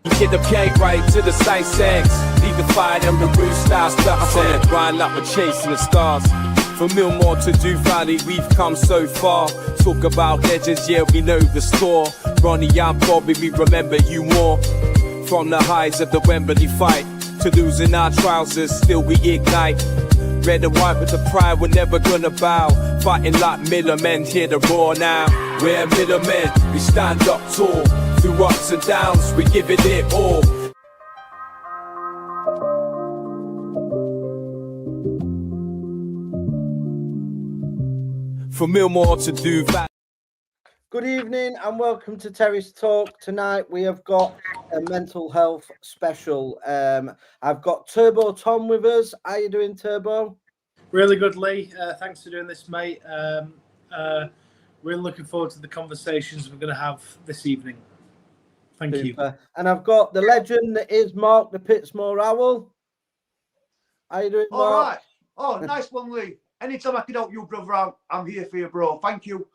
Get the cake right to the sight sex. Leave the fire and the roof style stuff. I'm on the grind like we're chasing the stars. From Millmore to Do Valley, we've come so far. Talk about legends, yeah, we know the score. Ronnie, I'm Bobby, we remember you more. From the highs of the Wembley fight to losing our trousers, still we ignite. Red and white with the pride, we're never gonna bow. Fighting like middlemen, hear the roar now. We're middlemen, we stand up tall. Through ups and downs, we give it all. From Millmore to Do Valley. Good evening and welcome to Terrece Talk. Tonight we have got a mental health special. I've got Turbo Tom with us. How you doing, Turbo? Really good, Lee. Thanks for doing this, mate. Really looking forward to the conversations we're going to have this evening. Thank you. And I've got the legend that is Mark the Pitsmore Owl. How you doing, Mark? All right. Oh, nice one, Lee. Anytime I can help you, brother, I'm here for you, bro. Thank you.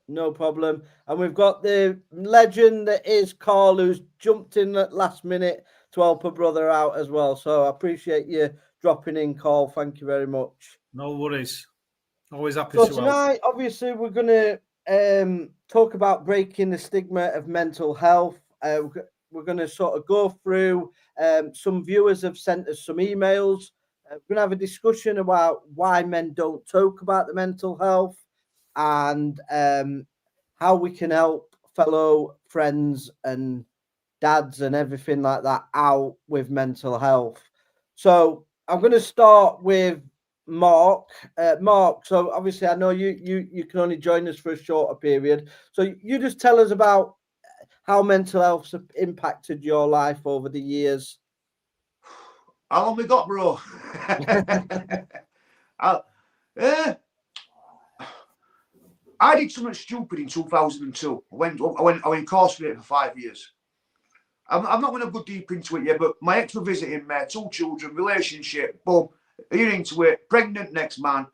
No problem. And we've got the legend that is Carl, who's jumped in at last minute to help a brother out as well. So I appreciate you dropping in, Carl. Thank you very much. No worries. Always happy so to tonight, help. Obviously, we're going to talk about breaking the stigma of mental health. We're going to sort of go through some viewers have sent us some emails. We're going to have a discussion about why men don't talk about the mental health and how we can help fellow friends and dads and everything like that out with mental health. So I'm going to start with Mark. Mark, so obviously I know you can only join us for a shorter period. So you just tell us about how mental health has impacted your life over the years. How long we got, bro? I did something stupid in 2002. I went incarcerated for 5 years. I'm not going to go deep into it yet, but my ex were visiting me, 2 children, relationship, boom, you're into it, pregnant next man,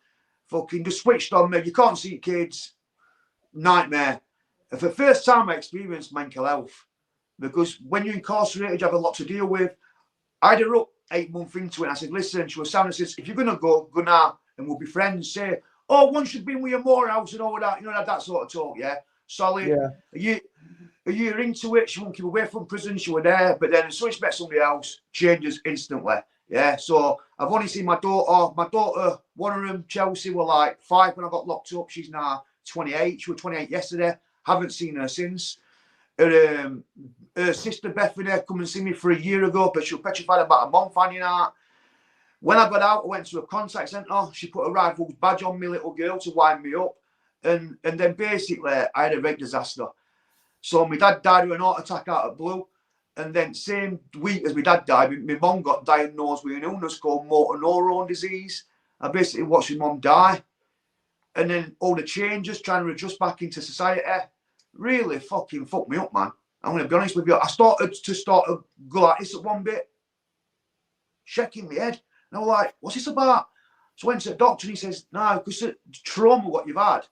fucking just switched on me. You can't see kids, nightmare. And for the first time I experienced mental health, because when you're incarcerated, you have a lot to deal with. I had her up 8 months into it. And I said, listen, she was sound and says, if you're going to go now and we'll be friends. Say, oh, once you've been with your Morehouse and all that, you know, that sort of talk, yeah? Solid. Yeah. A year into it, she won't keep away from prison. She was there. But then as soon as she met somebody else, changes instantly. Yeah. So I've only seen my daughter. My daughter, one of them, Chelsea, were like 5 when I got locked up. She's now 28. She was 28 yesterday. Haven't seen her since. Her sister Bethany come and see me for a year ago, but she was petrified about a month finding out. When I got out, I went to a contact centre. She put a rifle badge on me, little girl, to wind me up. And then basically, I had a red disaster. So my dad died of an heart attack out of blue. And then same week as my dad died, my mum got diagnosed with an illness called motor neurone disease. I basically watched my mum die. And then all the changes, trying to adjust back into society, really fucking fucked me up, man. I'm going to be honest with you. I started to go like this at one bit, shaking my head. And I was like, what's this about? So I went to the doctor and he says, no, because of trauma, what you've had.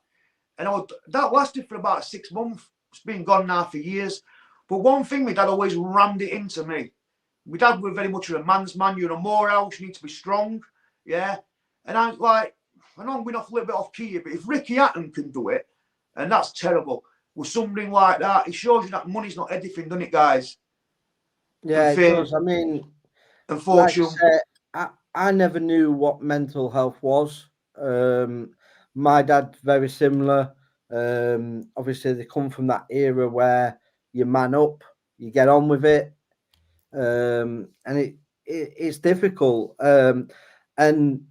And that lasted for about 6 months. It's been gone now for years. But one thing, my dad always rammed it into me. My dad was very much a man's man. You're in a Morehouse, you need to be strong. Yeah. And I was like, I know I'm going off a little bit off key here, but if Ricky Hatton can do it, and that's terrible, with something like that, it shows you that money's not everything, doesn't it, guys? Yeah, it does. I mean, unfortunately, I never knew what mental health was. My dad, very similar. Obviously, they come from that era where you man up, you get on with it, and it's difficult. And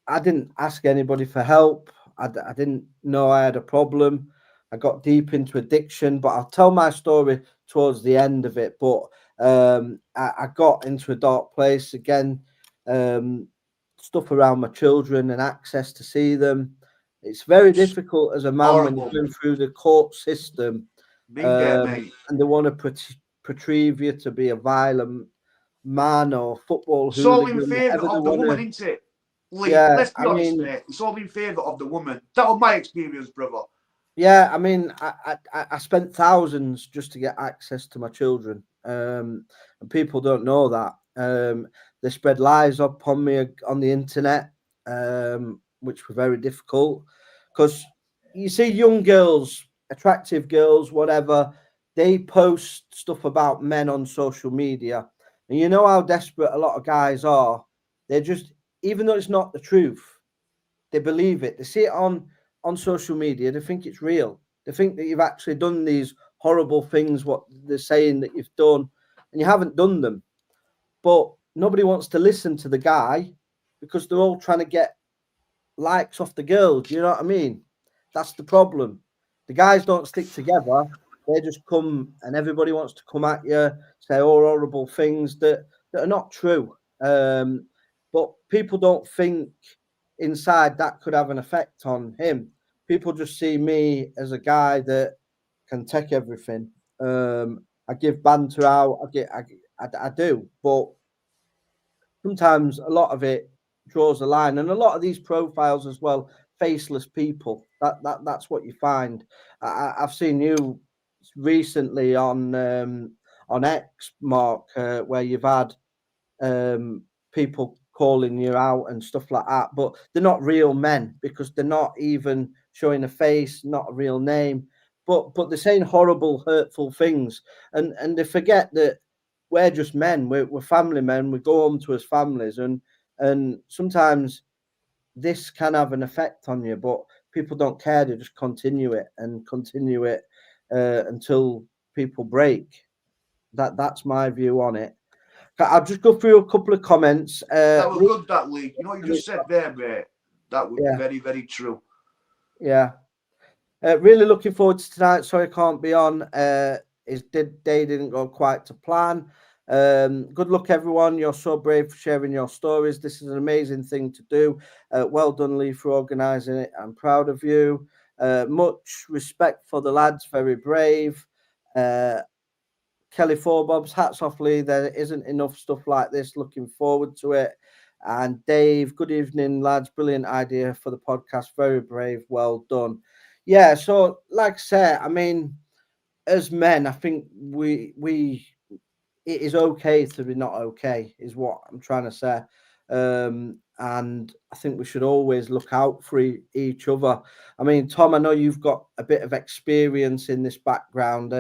I didn't ask anybody for help. I didn't know I had a problem. I got deep into addiction, but I'll tell my story towards the end of it. But I got into a dark place again. Stuff around my children and access to see them. It's very difficult as a man when you're going through the court system, and they want to retrieve you to be a violent man or football. It's all in favour of the woman, isn't it? Lee, yeah, let's be honest, mate. It's all in favour of the woman. That was my experience, brother. Yeah, I mean, I spent thousands just to get access to my children. and people don't know that. They spread lies upon me on the internet, which were very difficult, because you see young girls, attractive girls, whatever, they post stuff about men on social media, and you know how desperate a lot of guys are. They're just, even though it's not the truth, they believe it. They see it on social media. They think it's real. They think that you've actually done these horrible things, what they're saying that you've done, and you haven't done them. But nobody wants to listen to the guy because they're all trying to get likes off the girls. Do you know what I mean? That's the problem. The guys don't stick together. They just come, and everybody wants to come at you, say all horrible things that are not true. But people don't think inside that could have an effect on him. People just see me as a guy that can take everything. I give banter out. I do, but sometimes a lot of it draws a line, and a lot of these profiles as well, faceless people. That's what you find. I've seen you recently on X, Mark, where you've had people calling you out and stuff like that, but they're not real men because they're not even showing a face, not a real name, but they're saying horrible, hurtful things, and they forget that we're just men. We're family men. We go home to us families, and sometimes this can have an effect on you, but people don't care. They just continue it until people break. That's my view on it. I'll just go through a couple of comments. That was good, that Lee. You know what you just said there, mate? That was very, very true. Yeah. Really looking forward to tonight. Sorry I can't be on. His day didn't go quite to plan. Good luck, everyone. You're so brave for sharing your stories. This is an amazing thing to do. Well done, Lee, for organising it. I'm proud of you. Much respect for the lads. Very brave. Kelly Forbobs, hats off, Lee. There isn't enough stuff like this. Looking forward to it. And Dave, good evening, lads. Brilliant idea for the podcast. Very brave. Well done. Yeah, so like I said, I mean, as men, I think it is okay to be not okay, is what I'm trying to say. And I think we should always look out for each other. I mean, Tom, I know you've got a bit of experience in this background.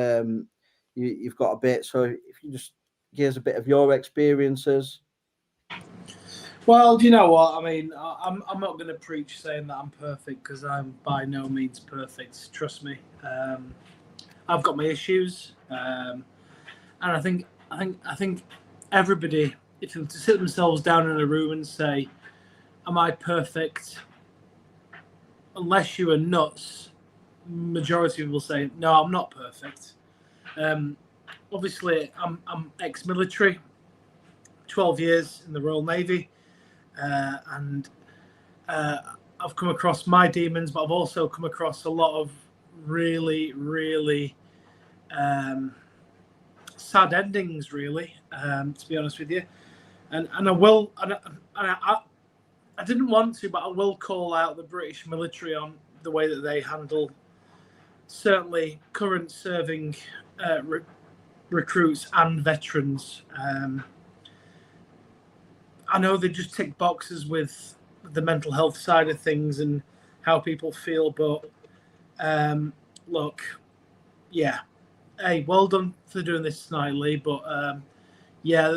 You've got a bit, so if you just give us a bit of your experiences. Well, do you know what? I mean, I'm not going to preach saying that I'm perfect, because I'm by no means perfect. Trust me. I've got my issues, and I think everybody, if they were to sit themselves down in a room and say, "Am I perfect?" Unless you are nuts, majority will say, "No, I'm not perfect." Obviously, I'm ex-military, 12 years in the Royal Navy, and I've come across my demons, but I've also come across a lot of really, really sad endings, really, to be honest with you. And I will, and I didn't want to, but I will call out the British military on the way that they handle certainly current serving recruits and veterans. I know they just tick boxes with the mental health side of things and how people feel, but look, yeah, hey, well done for doing this tonight, Lee. But yeah,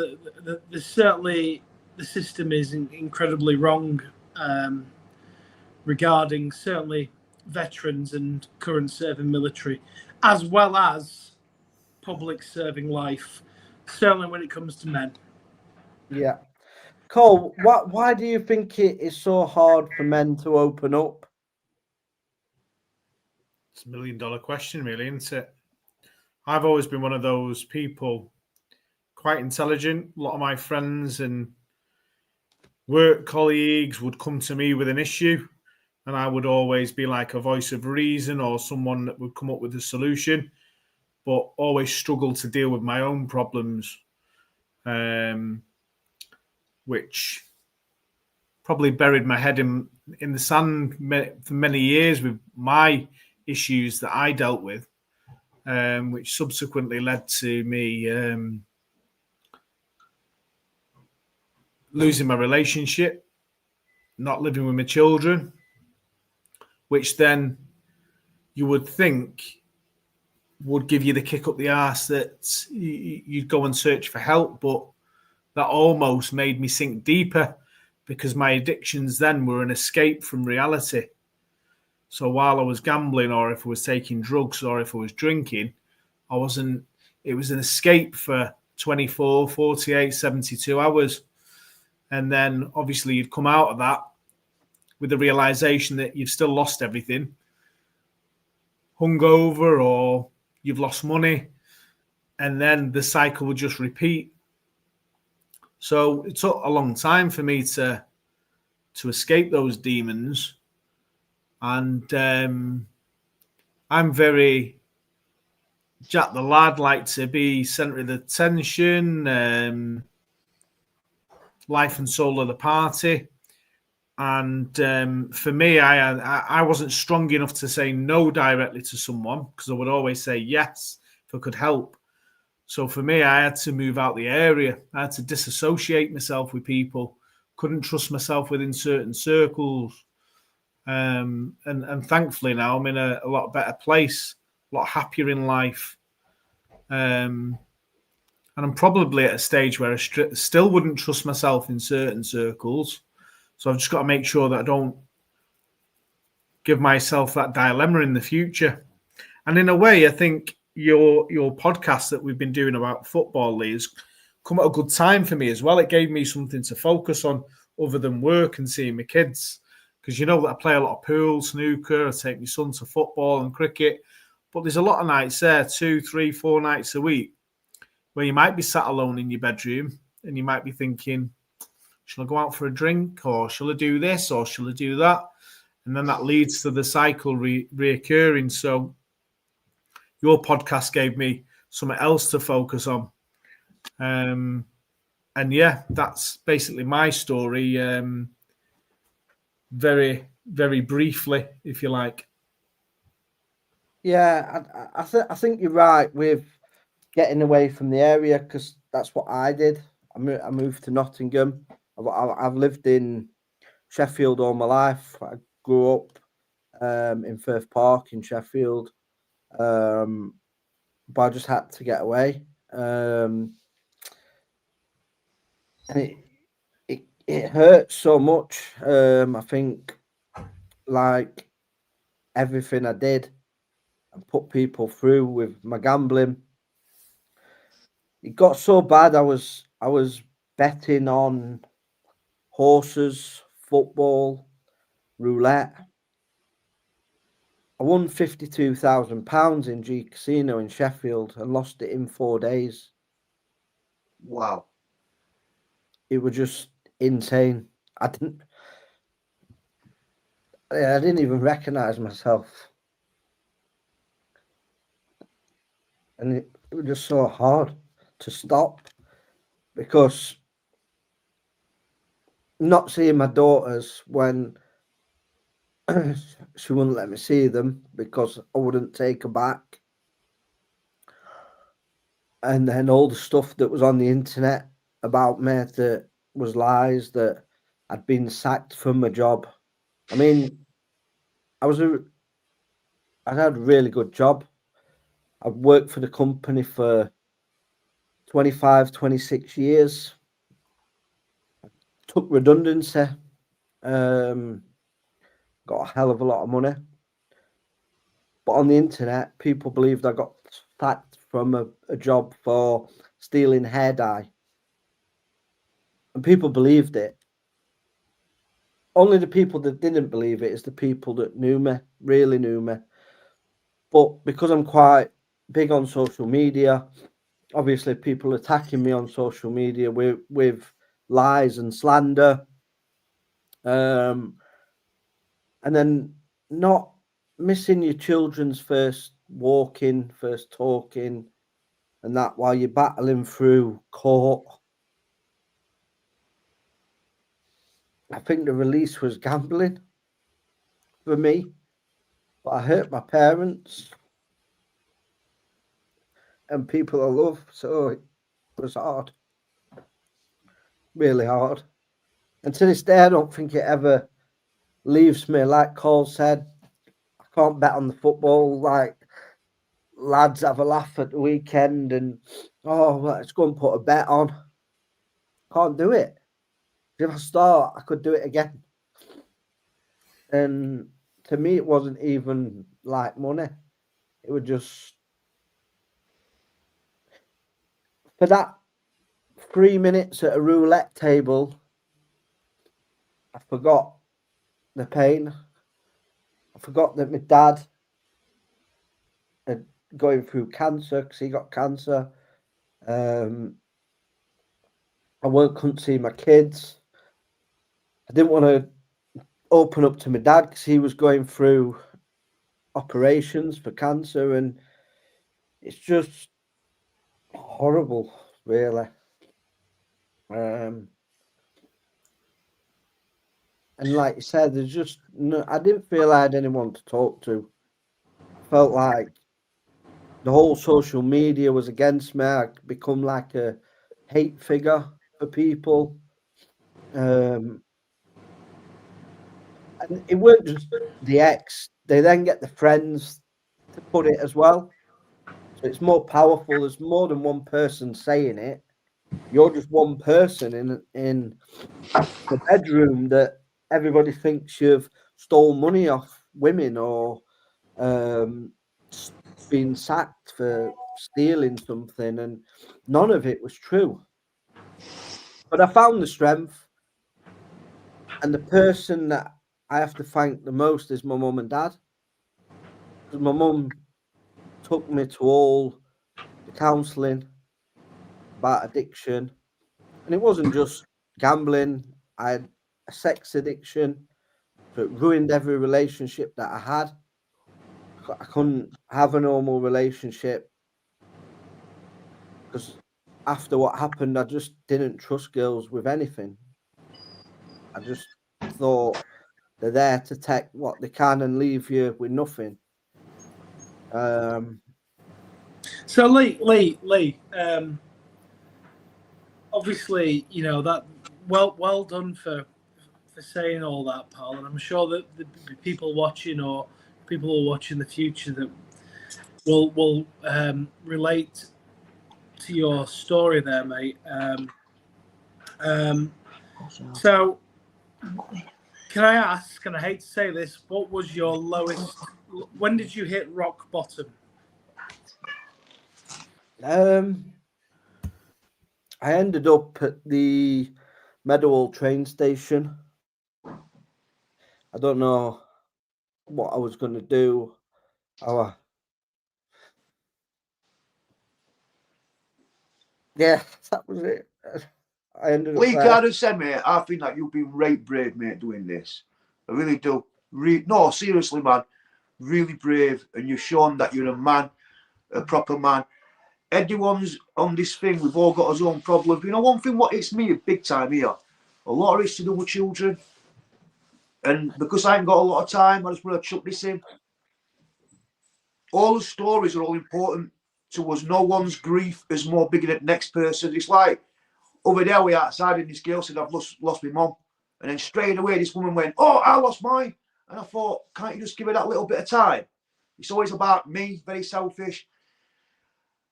certainly the system is incredibly wrong regarding certainly veterans and current serving military, as well as public serving life, certainly when it comes to men. Yeah. Cole, why do you think it is so hard for men to open up? It's $1 million question, really, isn't it? I've always been one of those people, quite intelligent. A lot of my friends and work colleagues would come to me with an issue, and I would always be like a voice of reason or someone that would come up with a solution, but always struggle to deal with my own problems, which probably buried my head in the sand for many years with my issues that I dealt with. which subsequently led to me losing my relationship, not living with my children, which then you would think would give you the kick up the arse that you'd go and search for help. But that almost made me sink deeper, because my addictions then were an escape from reality. So while I was gambling, or if I was taking drugs, or if I was drinking, it was an escape for 24, 48, 72 hours. And then obviously you'd come out of that with the realization that you've still lost everything, hungover, or you've lost money, and then the cycle would just repeat. So it took a long time for me to escape those demons. And I'm very Jack the Lad, like to be centre of attention, life and soul of the party. And for me, I wasn't strong enough to say no directly to someone, because I would always say yes if I could help. So for me, I had to move out the area. I had to disassociate myself with people. Couldn't trust myself within certain circles. And thankfully now I'm in a lot better place, a lot happier in life. And I'm probably at a stage where I still wouldn't trust myself in certain circles. So I've just got to make sure that I don't give myself that dilemma in the future. And in a way, I think your podcast that we've been doing about football, Lee, has come at a good time for me as well. It gave me something to focus on other than work and seeing my kids. Because you know that I play a lot of pool, snooker, I take my son to football and cricket. But there's a lot of nights there, 2, 3, 4 nights a week, where you might be sat alone in your bedroom and you might be thinking, shall I go out for a drink, or shall I do this, or shall I do that? And then that leads to the cycle reoccurring. So your podcast gave me something else to focus on. And yeah, that's basically my story. Very, very briefly, if you like. Yeah, I think you're right with getting away from the area, because that's what I did. I moved to Nottingham. I've lived in Sheffield all my life. I grew up in Firth Park in Sheffield, but I just had to get away. And it hurts so much. I think, like everything I did and put people through with my gambling, it got so bad. I was betting on horses, football, roulette. I won £52,000 in G Casino in Sheffield and lost it in 4 days. Wow. It was just insane. I didn't even recognize myself. And it was just so hard to stop, because not seeing my daughters when she wouldn't let me see them because I wouldn't take her back. And then all the stuff that was on the internet about me that was lies, that I'd been sacked from my job. I mean, I had a really good job. I've worked for the company for 25, 26 years. Took redundancy. Got a hell of a lot of money. But on the internet, people believed I got sacked from a job for stealing hair dye. And people believed it. Only the people that didn't believe it is the people that knew me, really knew me. But because I'm quite big on social media, obviously people attacking me on social media with lies and slander. And then not missing your children's first walking, first talking, and that while you're battling through court. I think the release was gambling for me, but I hurt my parents. and people I love. So it was hard, really hard. And to this day, I don't think it ever leaves me. Like Cole said, I can't bet on the football. Like, lads have a laugh at the weekend and, oh, let's go and put a bet on. Can't do it. If I start, I could do it again. And to me, it wasn't even like money. It was just for that 3 minutes at a roulette table, I forgot the pain. I forgot that my dad had going through cancer because he got cancer. I couldn't see my kids. I didn't want to open up to my dad because he was going through operations for cancer, and it's just horrible, really. And like you said, there's just no, I didn't feel I had anyone to talk to. I felt like the whole social media was against me. I'd become like a hate figure for people. And it weren't just the ex, they then get the friends to put it as well. So it's more powerful. There's more than one person saying it. You're just one person in the bedroom that everybody thinks you've stole money off women or been sacked for stealing something, and none of it was true. But I found the strength, and the person that I have to thank the most is my mum and dad. Because my mum took me to all the counselling about addiction, and it wasn't just gambling. I had a sex addiction, so it ruined every relationship that I had. I couldn't have a normal relationship because after what happened, I just didn't trust girls with anything. I just thought they're there to take what they can and leave you with nothing. So Lee, obviously, you know that well done for saying all that, pal. And I'm sure that the people watching or people who are watching the future that will relate to your story there, mate. So, can I ask? And I hate to say this, what was your lowest? When did you hit rock bottom? I ended up at the Meadowhall train station. I don't know what I was going to do. Yeah, that was it. I ended up Lee there. Carter said, mate, I think that you've been right brave, mate, doing this. I really do. No, seriously, man. Really brave. And you've shown that you're a man, a proper man. Everyone's on this thing. We've all got our own problems. You know, one thing what it's me big time here, a lot of it's to do with children. And because I ain't got a lot of time, I just want to chuck this in. All the stories are all important to us. No one's grief is more bigger than the next person. It's like, over there, we outside, and this girl said, I've lost my mum. And then straight away, this woman went, oh, I lost mine. And I thought, can't you just give her that little bit of time? It's always about me, very selfish.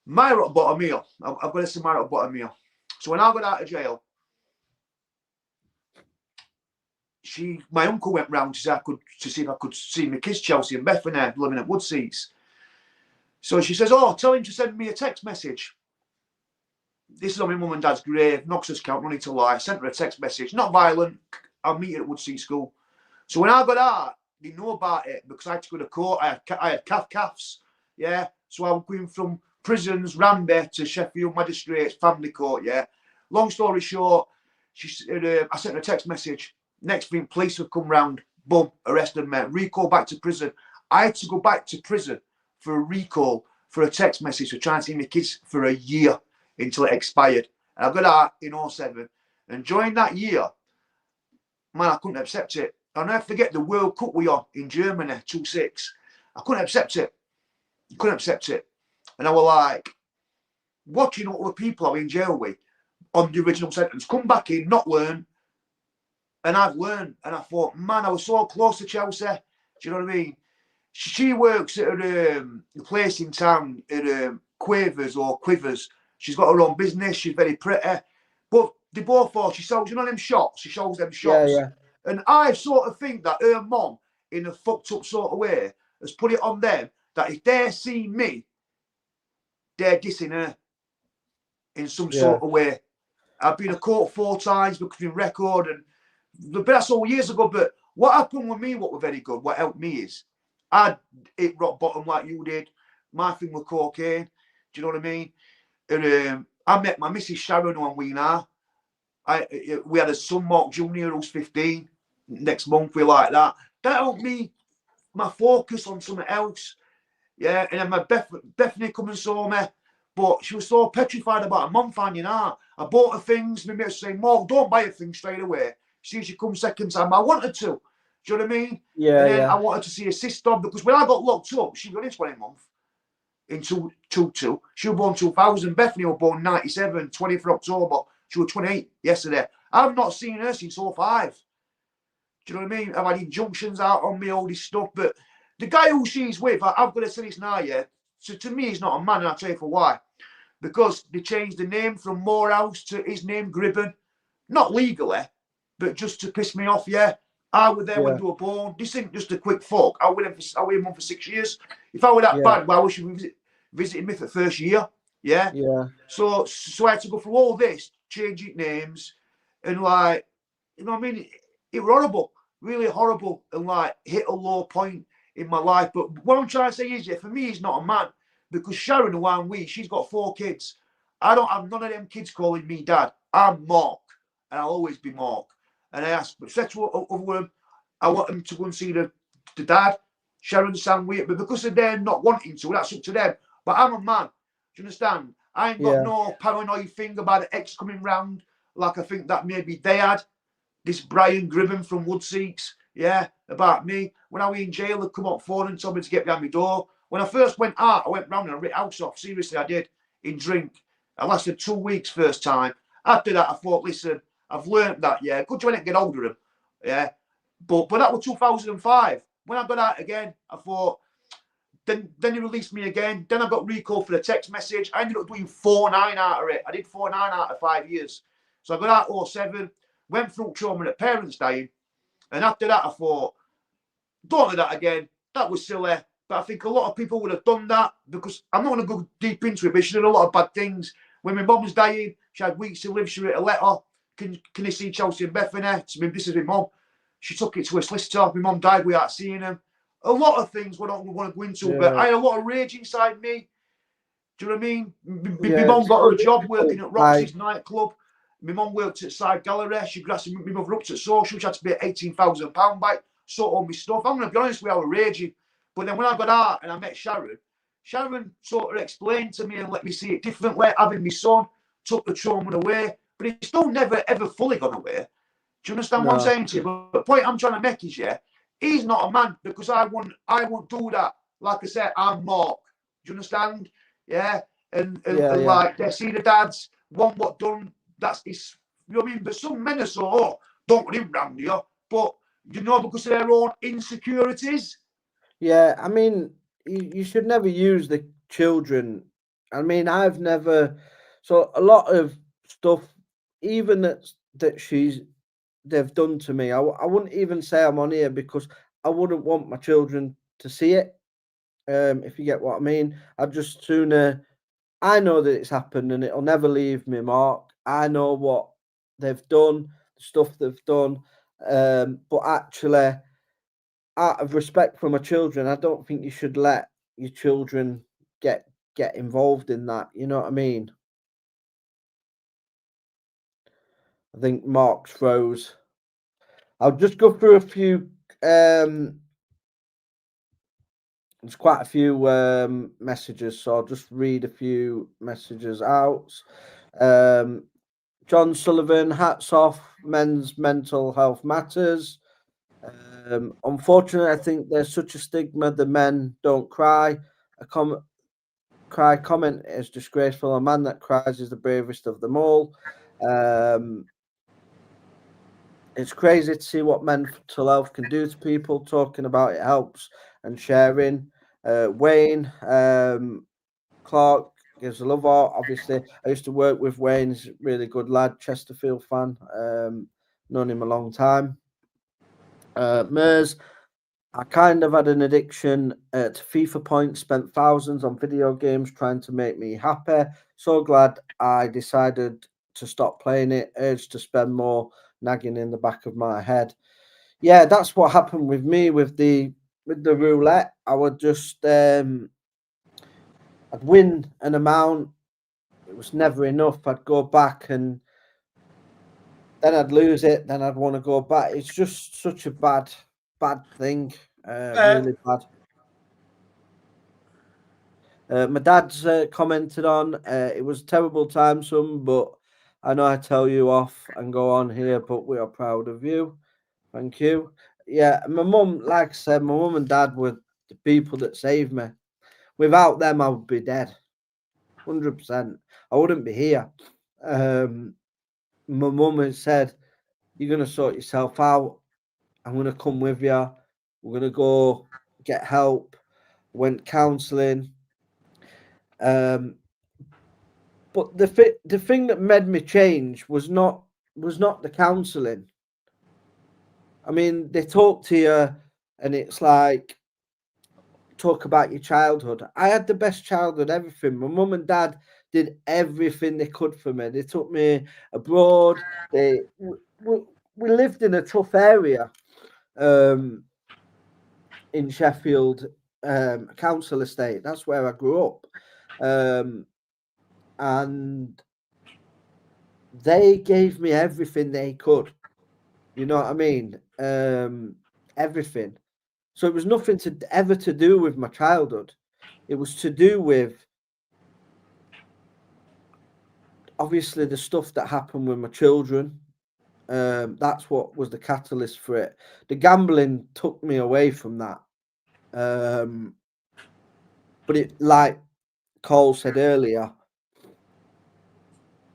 My rock bottom here, I've got to say my rock bottom here. So when I got out of jail, my uncle went round to see if I could see my kids, Chelsea and Beth, and they're living at Woodseats. So she says, oh, tell him to send me a text message. This is on my mum and dad's grave, Knox's count, no need to lie. I sent her a text message, not violent. I'll meet her at Woodseat School. So when I got out, they know about it because I had to go to court. I had calves, yeah. So I was going from prisons, Ramsey to Sheffield Magistrates, family court, yeah. Long story short, I sent her a text message. Next thing, police have come round, boom, arrested me, recall back to prison. I had to go back to prison for a recall for a text message for trying to see my kids for a year until it expired. And I got out in 2007. And during that year, man, I couldn't accept it. I'll never forget the World Cup we on in Germany, 2006. I couldn't accept it. Couldn't accept it. And I was like, watching all the people I was in jail with on the original sentence come back in, not learn. And I've learned, and I thought, man, I was so close to Chelsea. Do you know what I mean? She works at a place in town at Quavers or Quivers. She's got her own business. She's very pretty. But they both thought she sells, you know, them shots. She shows them shots. Yeah. And I sort of think that her mom, in a fucked up sort of way, has put it on them that if they see me, they're dissing her in some sort of way. I've been to court 4 times because of record, and but that's all years ago. But what happened with me, what was very good, what helped me is I hit rock bottom like you did. My thing was cocaine. Do you know what I mean? And I met my Mrs. Sharon on we now. We had a son, Mark Jr., who's 15. Next month, we like that. That helped me, my focus on something else. Yeah, and then my Bethany come and saw me. But she was so petrified about a mum finding out. I bought her things. My mate was saying, Mark, don't buy a thing straight away. See if she comes second time. I wanted to. Do you know what I mean? Yeah. And then I wanted to see her sister because when I got locked up, she got in 20 months. In 2022. She was born 2000. Bethany was born 97, 20th of October. She was 28 yesterday. I've not seen her since 05. Do you know what I mean? I've had injunctions out on me, all this stuff. But the guy who she's with, I've got to say this now, yeah. So to me, he's not a man, and I'll tell you for why. Because they changed the name from Morehouse to his name, Gribben. Not legally, but just to piss me off, yeah. I was there when they were born. This ain't just a quick fuck. I was with him for 6 years. If I were that bad, well, I wish you visited me for the first year. Yeah. So I had to go through all this, changing names, and like, you know what I mean? It was horrible, really horrible, and like hit a low point in my life. But what I'm trying to say is, yeah, for me, he's not a man because Sharon, who I'm with, she's got 4 kids. I don't have none of them kids calling me dad. I'm Mark, and I'll always be Mark. And I asked, but said to them, I want them to go and see the dad. Sharon sound weird, but because of them not wanting to, that's up to them. But I'm a man. Do you understand? I ain't got no paranoid thing about the ex coming round like I think that maybe they had. This Brian Gribben from Woodseeks, yeah, about me. When I was in jail, they'd come up phone and told me to get behind my door. When I first went out, I went round and I ripped house off. Seriously, I did, in drink. I lasted 2 weeks first time. After that, I thought, listen, I've learned that, yeah. Good to get older, him, yeah. But that was 2005. When I got out again, I thought, then he released me again. Then I got recalled for the text message. I ended up doing 4-9 out of it. I did 4-9 out of 5 years. So I got out 07, went through trauma at parents dying. And after that, I thought, don't do that again. That was silly. But I think a lot of people would have done that because I'm not going to go deep into it, but she did a lot of bad things. When my mum was dying, she had weeks to live. She wrote a letter. Can you see Chelsea and Bethany? This is my mum. She took it to a solicitor. My mum died without seeing him. A lot of things we don't want to go into, but I had a lot of rage inside me. Do you know what I mean? My mum got her job working at Roxy's nightclub. My mum worked at Side Gallery. She grassed my mother up to social. She had to pay £18,000 back. Sort all my stuff. I'm going to be honest with you, I was raging. But then when I got out and I met Sharon sort of explained to me and let me see it differently. Having my son took the trauma away, but it's still never ever fully gone away. Do you understand what I'm saying to you? But the point I'm trying to make is, yeah, he's not a man because I won't do that. Like I said, I'm Mark. Do you understand? Yeah. And like they see the dads, one what done, that's his, you know what I mean? But some men are so, oh, don't want him round you. But you know, because of their own insecurities. Yeah, I mean, you should never use the children. I mean, I've never, so a lot of stuff, even that they've done to me, I wouldn't even say I'm on here because I wouldn't want my children to see it. If you get what I mean, I'd just sooner, I know that it's happened and it'll never leave me, Mark. I know what they've done, the stuff they've done, but actually, out of respect for my children, I don't think you should let your children get involved in that. You know what I mean? I think Mark's froze. I'll just go through a few. There's quite a few messages, so I'll just read a few messages out. John Sullivan, hats off. Men's mental health matters. Unfortunately, I think there's such a stigma the men don't cry. A cry comment is disgraceful. A man that cries is the bravest of them all. It's crazy to see what mental health can do to people. Talking about it helps and sharing. Wayne Clark gives a love art. Obviously, I used to work with Wayne. He's a really good lad, Chesterfield fan. Known him a long time. Mers, I kind of had an addiction to FIFA points, spent thousands on video games trying to make me happy. So glad I decided to stop playing it, urged to spend more, nagging in the back of my head. Yeah, that's what happened with me with the roulette. I would just I'd win an amount. It was never enough. I'd go back and then I'd lose it. Then I'd want to go back. It's just such a bad thing. Really bad. My dad's commented on it was a terrible time, son, but I know I tell you off and go on here, but we are proud of you. Thank you. Yeah, my mum, like I said, my mum and dad were the people that saved me. Without them, I would be dead. 100%. I wouldn't be here. My mum had said, "You're going to sort yourself out. I'm going to come with you. We're going to go get help." Went counselling. But the thing that made me change was not the counselling. I mean, they talk to you, and it's like talk about your childhood. I had the best childhood, everything. My mum and dad did everything they could for me. They took me abroad. We lived in a tough area, in Sheffield, council estate. That's where I grew up. And they gave me everything they could. You know what I mean? Everything. So it was nothing to do with my childhood. It was to do with obviously the stuff that happened with my children. That's what was the catalyst for it. The gambling took me away from that. But it, like Cole said earlier,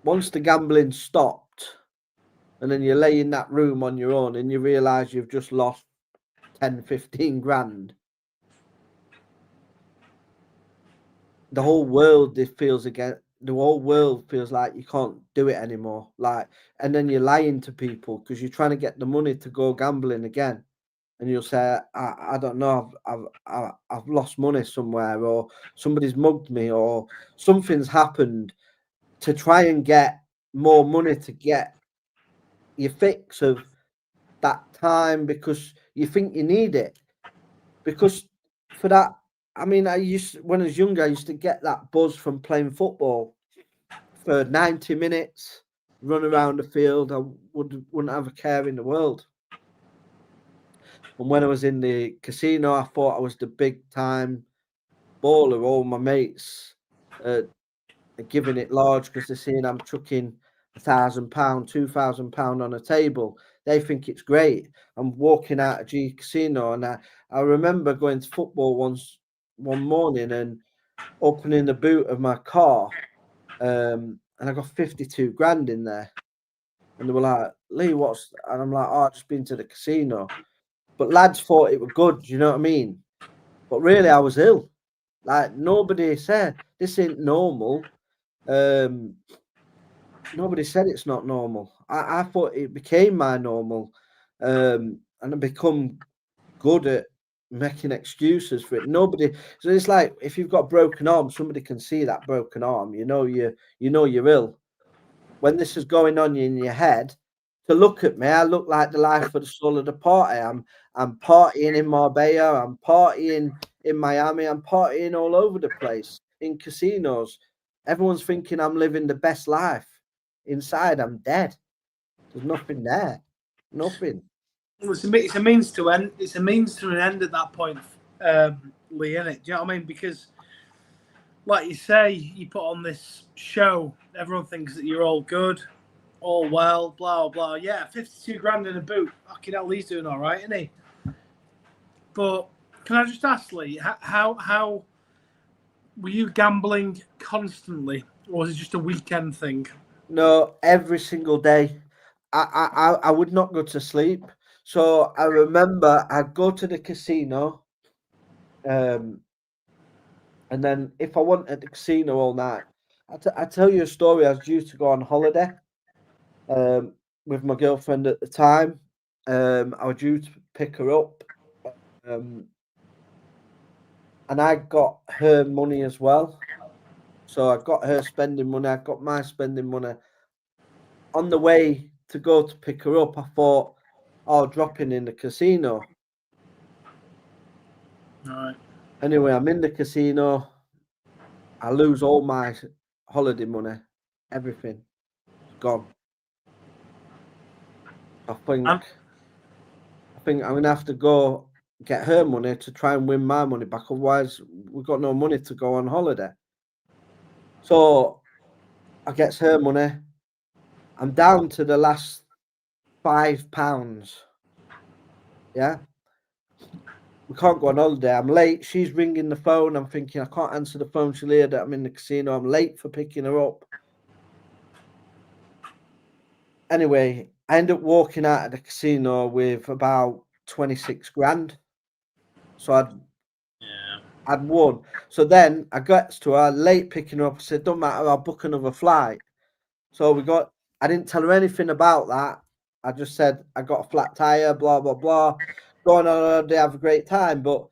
once the gambling stopped and then you lay in that room on your own and you realise you've just lost 10, 15 grand, the whole world feels like you can't do it anymore. Like, and then you're lying to people because you're trying to get the money to go gambling again. And you'll say, I don't know, I've lost money somewhere, or somebody's mugged me, or something's happened, to try and get more money to get your fix of that time because you think you need it. Because for that, I mean, when I was younger, I used to get that buzz from playing football for 90 minutes, run around the field. I wouldn't have a care in the world. And when I was in the casino, I thought I was the big time baller. All my mates are giving it large because they're seeing I'm chucking £1,000, £2,000 on a table. They think it's great. I'm walking out of G Casino, and I remember going to football one morning and opening the boot of my car, and I got 52 grand in there. And they were like, "Lee, what's?" And I'm like, "Oh, I've just been to the casino." But lads thought it was good, you know what I mean? But really, I was ill. Like, nobody said this ain't normal. Nobody said it's not normal. I thought it became my normal, and I become good at making excuses for it. So it's like if you've got a broken arm, somebody can see that broken arm. You know you're ill. When this is going on in your head, to look at me, I look like the life of the soul of the party. I'm partying in Marbella, I'm partying in Miami, I'm partying all over the place in casinos. Everyone's thinking I'm living the best life. Inside, I'm dead. There's nothing there. Nothing. It's a means to end. It's a means to an end at that point, Lee, isn't it? Do you know what I mean? Because, like you say, you put on this show, everyone thinks that you're all good, all well, blah, blah. Yeah, 52 grand in a boot. Fucking hell, Lee's doing all right, isn't he? But can I just ask, Lee, how were you gambling constantly, or was it just a weekend thing? No, every single day. I would not go to sleep. So I remember I'd go to the casino, and then if I went at the casino all night, I tell you a story. I was due to go on holiday, with my girlfriend at the time. I was due to pick her up, and I got her money as well. So I got her spending money. I got my spending money. On the way to go to pick her up, I thought, "Oh, dropping in the casino." All right. Anyway, I'm in the casino. I lose all my holiday money, everything gone. I Um, think I'm gonna have to go get her money to try and win my money back. Otherwise, we've got no money to go on holiday. So I get her money. I'm down to the last £5. Yeah, we can't go on holiday. I'm late. She's ringing the phone. I'm thinking I can't answer the phone. She'll hear that I'm in the casino. I'm late for picking her up. Anyway, I end up walking out of the casino with about 26 grand. So I'd won. So then I got to her late picking her up. I said, "Don't matter, I'll book another flight." So I didn't tell her anything about that. I just said I got a flat tire, blah blah blah. Going on holiday, have a great time. But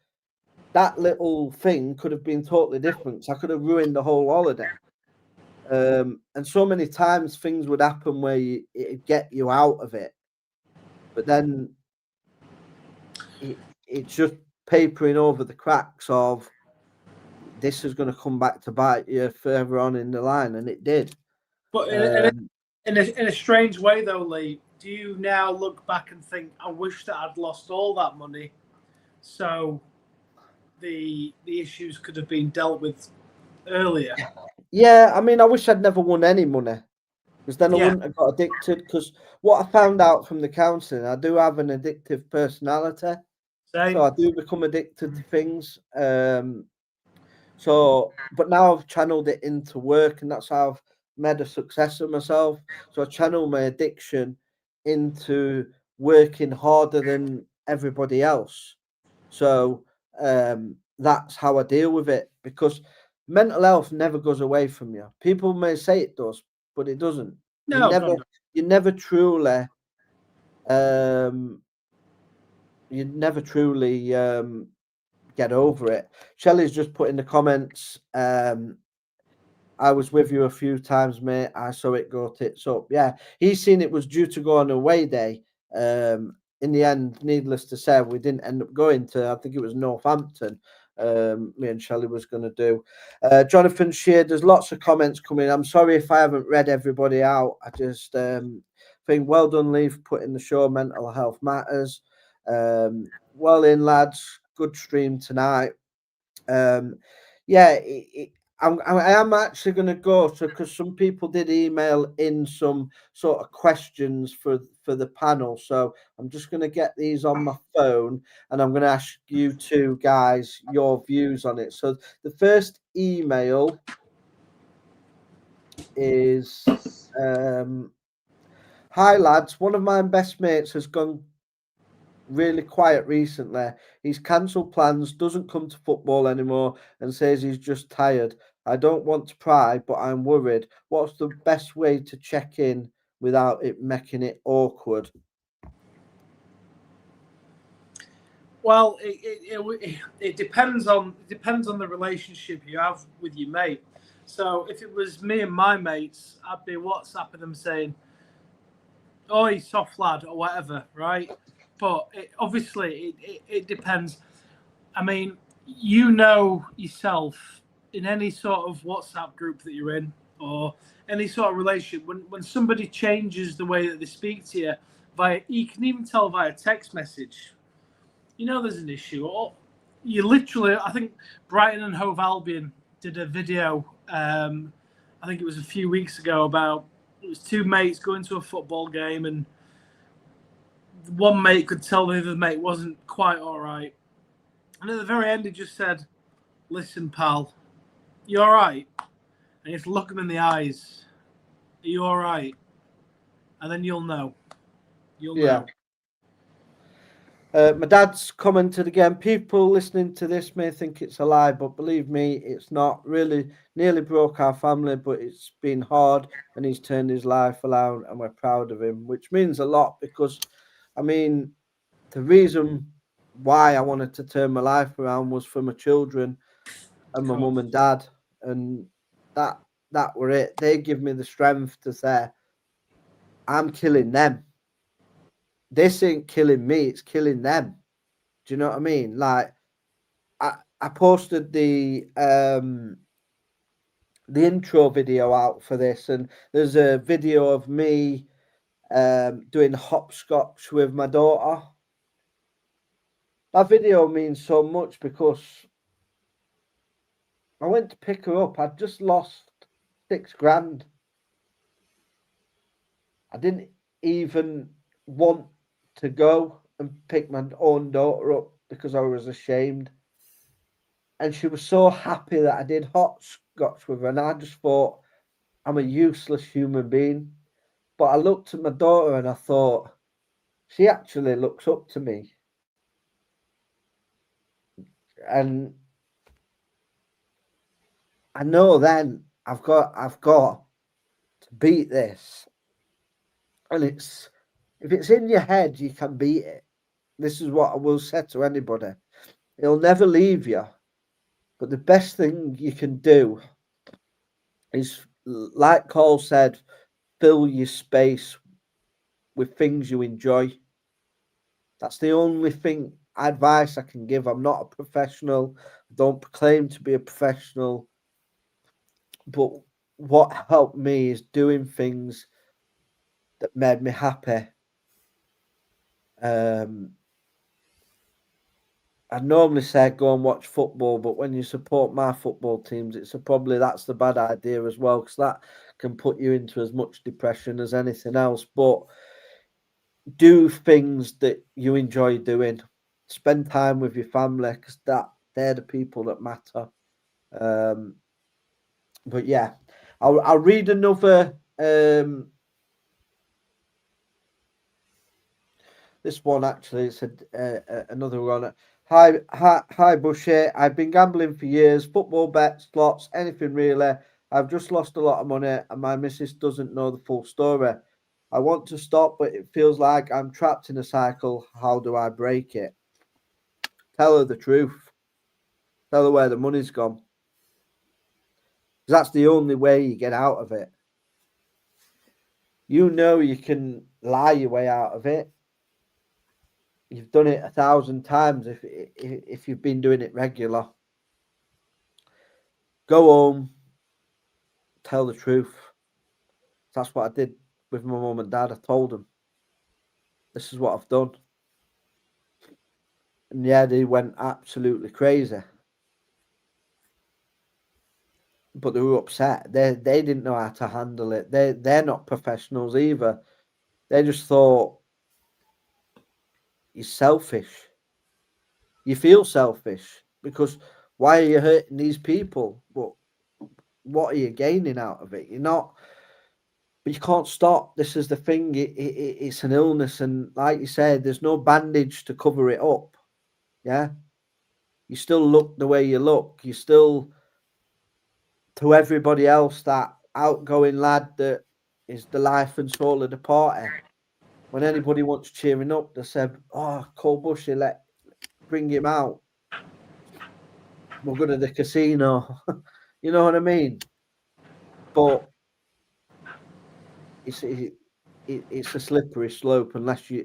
that little thing could have been totally different. So I could have ruined the whole holiday. And so many times things would happen where it'd get you out of it, but then it's just papering over the cracks of this is going to come back to bite you further on in the line, and it did. But in a strange way, though, Lee, do you now look back and think, I wish that I'd lost all that money, so the issues could have been dealt with earlier? Yeah, I mean, I wish I'd never won any money, because then I wouldn't have got addicted. Because what I found out from the counselling, I do have an addictive personality. Same. So I do become addicted to things. But now I've channeled it into work, and that's how I've made a success of myself. So I channel my addiction into working harder than everybody else. So that's how I deal with it, because mental health never goes away from you. People may say it does, but it doesn't. No, you never truly get over it. Shelley's just put in the comments, I was with you a few times, mate. I saw it go tits up. Yeah, he's seen it was due to go on away day. In the end, needless to say, we didn't end up going to, I think it was Northampton. Me and Shelley was going to do. Jonathan shared, there's lots of comments coming. I'm sorry if I haven't read everybody out. I just think, well done, Lee, for putting the show Mental Health Matters. Well in, lads. Good stream tonight. Yeah, I am actually going to go to, because some people did email in some sort of questions for the panel. So I'm just going to get these on my phone, and I'm going to ask you two guys your views on it. So the first email is, hi lads, one of my best mates has gone really quiet recently. He's cancelled plans, doesn't come to football anymore, and says he's just tired. I don't want to pry, but I'm worried. What's the best way to check in without it making it awkward? Well, it depends on the relationship you have with your mate. So if it was me and my mates, I'd be WhatsApping them saying, "Oi, soft lad," or whatever, right? But obviously, it depends. I mean, you know yourself, in any sort of WhatsApp group that you're in, or any sort of relationship, when somebody changes the way that they speak to you, you can even tell via text message, you know there's an issue. Or you literally, I think Brighton and Hove Albion did a video, I think it was a few weeks ago, about it was two mates going to a football game, and one mate could tell the other mate wasn't quite all right. And at the very end, he just said, "Listen, pal, You all right? And you have to look them in the eyes. Are you all right? And then you'll know. You'll know. My dad's commented again. People listening to this may think it's a lie, but believe me, it's not. Really, nearly broke our family, but it's been hard, and he's turned his life around, and we're proud of him, which means a lot because, I mean, the reason why I wanted to turn my life around was for my children and my mum and dad, and that were it. They give me the strength to say, I'm killing them. This ain't killing me, it's killing them. Do you know what I mean? Like, I posted the intro video out for this, and there's a video of me doing hopscotch with my daughter. That video means so much because I went to pick her up. I'd just lost $6,000. I didn't even want to go and pick my own daughter up because I was ashamed. And she was so happy that I did hopscotch with her. And I just thought, I'm a useless human being. But I looked at my daughter and I thought, she actually looks up to me. And I know then I've got to beat this. And if it's in your head, you can beat it. This is what I will say to anybody. It'll never leave you. But the best thing you can do is, like Cole said, fill your space with things you enjoy. That's the only advice I can give. I'm not a professional. I don't claim to be a professional. But what helped me is doing things that made me happy. I normally say go and watch football, but when you support my football teams, that's the bad idea as well, because that can put you into as much depression as anything else. But do things that you enjoy doing. Spend time with your family, because they're the people that matter. But yeah, I'll read another. This one actually, it's another one. Hi, Bushy. I've been gambling for years, football bets, slots, anything really. I've just lost a lot of money, and my missus doesn't know the full story. I want to stop, but it feels like I'm trapped in a cycle. How do I break it? Tell her the truth. Tell her where the money's gone. That's the only way you get out of it. You know you can lie your way out of it. You've done it 1,000 times if you've been doing it regular. Go home. Tell the truth. That's what I did with my mum and dad. I told them, this is what I've done. And yeah, they went absolutely crazy. But they were upset. They didn't know how to handle it. They're not professionals either. They just thought, you're selfish. You feel selfish because why are you hurting these people? But what are you gaining out of it? You're not. But you can't stop. This is the thing. It's an illness, and like you said, there's no bandage to cover it up. Yeah, you still look the way you look. You still, to everybody else, that outgoing lad that is the life and soul of the party. When anybody wants cheering up, they say, "Oh, Cole Bushy, bring him out. We're going to the casino." You know what I mean? But it's a slippery slope unless you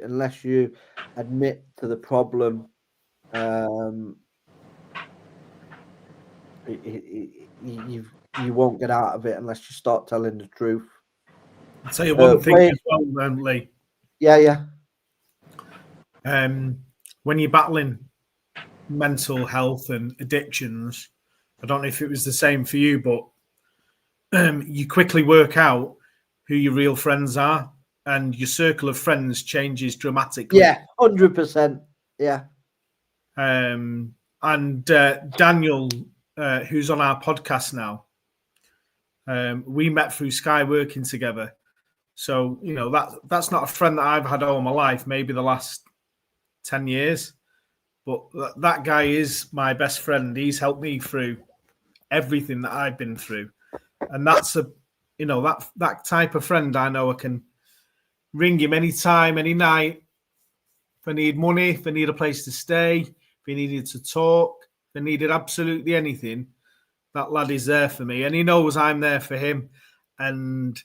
admit to the problem. You won't get out of it unless you start telling the truth. I'll tell you one thing as well, Lee. Yeah. When you're battling mental health and addictions, I don't know if it was the same for you, but you quickly work out who your real friends are, and your circle of friends changes dramatically. Yeah, 100%. Yeah. And Daniel who's on our podcast now. We met through Sky working together. So, you know, that's not a friend that I've had all my life, maybe the last 10 years. But that guy is my best friend. He's helped me through everything that I've been through. And that's that type of friend I know I can ring him anytime, any night. If I need money, if I need a place to stay, if I needed to talk, if I needed absolutely anything, that lad is there for me. And he knows I'm there for him. And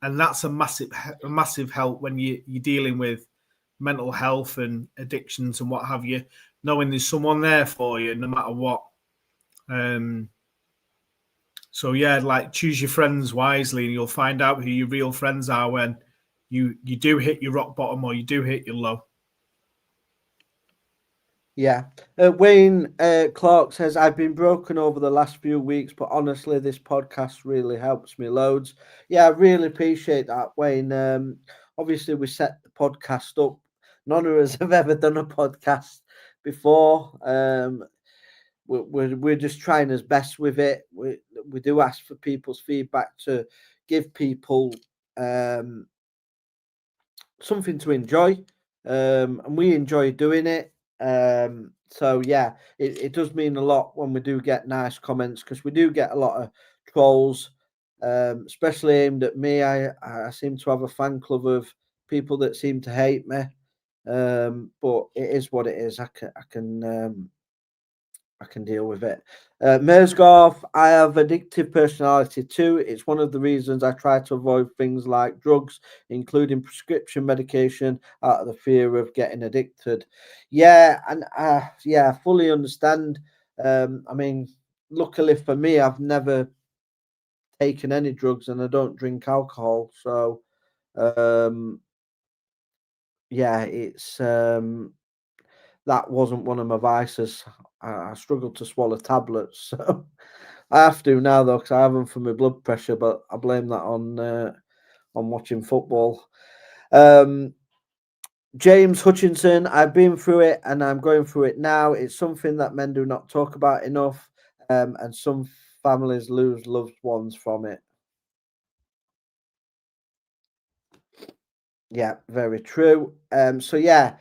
that's a massive help when you're dealing with mental health and addictions and what have you, knowing there's someone there for you no matter what. So yeah, like, choose your friends wisely, and you'll find out who your real friends are when you do hit your rock bottom or you do hit your low. Yeah. Wayne Clark says, I've been broken over the last few weeks, but honestly, this podcast really helps me loads. Yeah, I really appreciate that, Wayne. Obviously, we set the podcast up. None of us have ever done a podcast before. We're just trying as best with it. We do ask for people's feedback to give people something to enjoy, and we enjoy doing it. So yeah, it does mean a lot when we do get nice comments, because we do get a lot of trolls, especially aimed at me. I seem to have a fan club of people that seem to hate me, but it is what it is. I can deal with it. Mersgorf, I have addictive personality too. It's one of the reasons I try to avoid things like drugs, including prescription medication, out of the fear of getting addicted. Yeah, and I fully understand. I mean, luckily for me, I've never taken any drugs and I don't drink alcohol. So, it's that wasn't one of my vices. I struggled to swallow tablets, so I have to now though, because I have them for my blood pressure. But I blame that on watching football. James Hutchinson, I've been through it and I'm going through it now. It's something that men do not talk about enough, and some families lose loved ones from it. Yeah, very true. So yeah,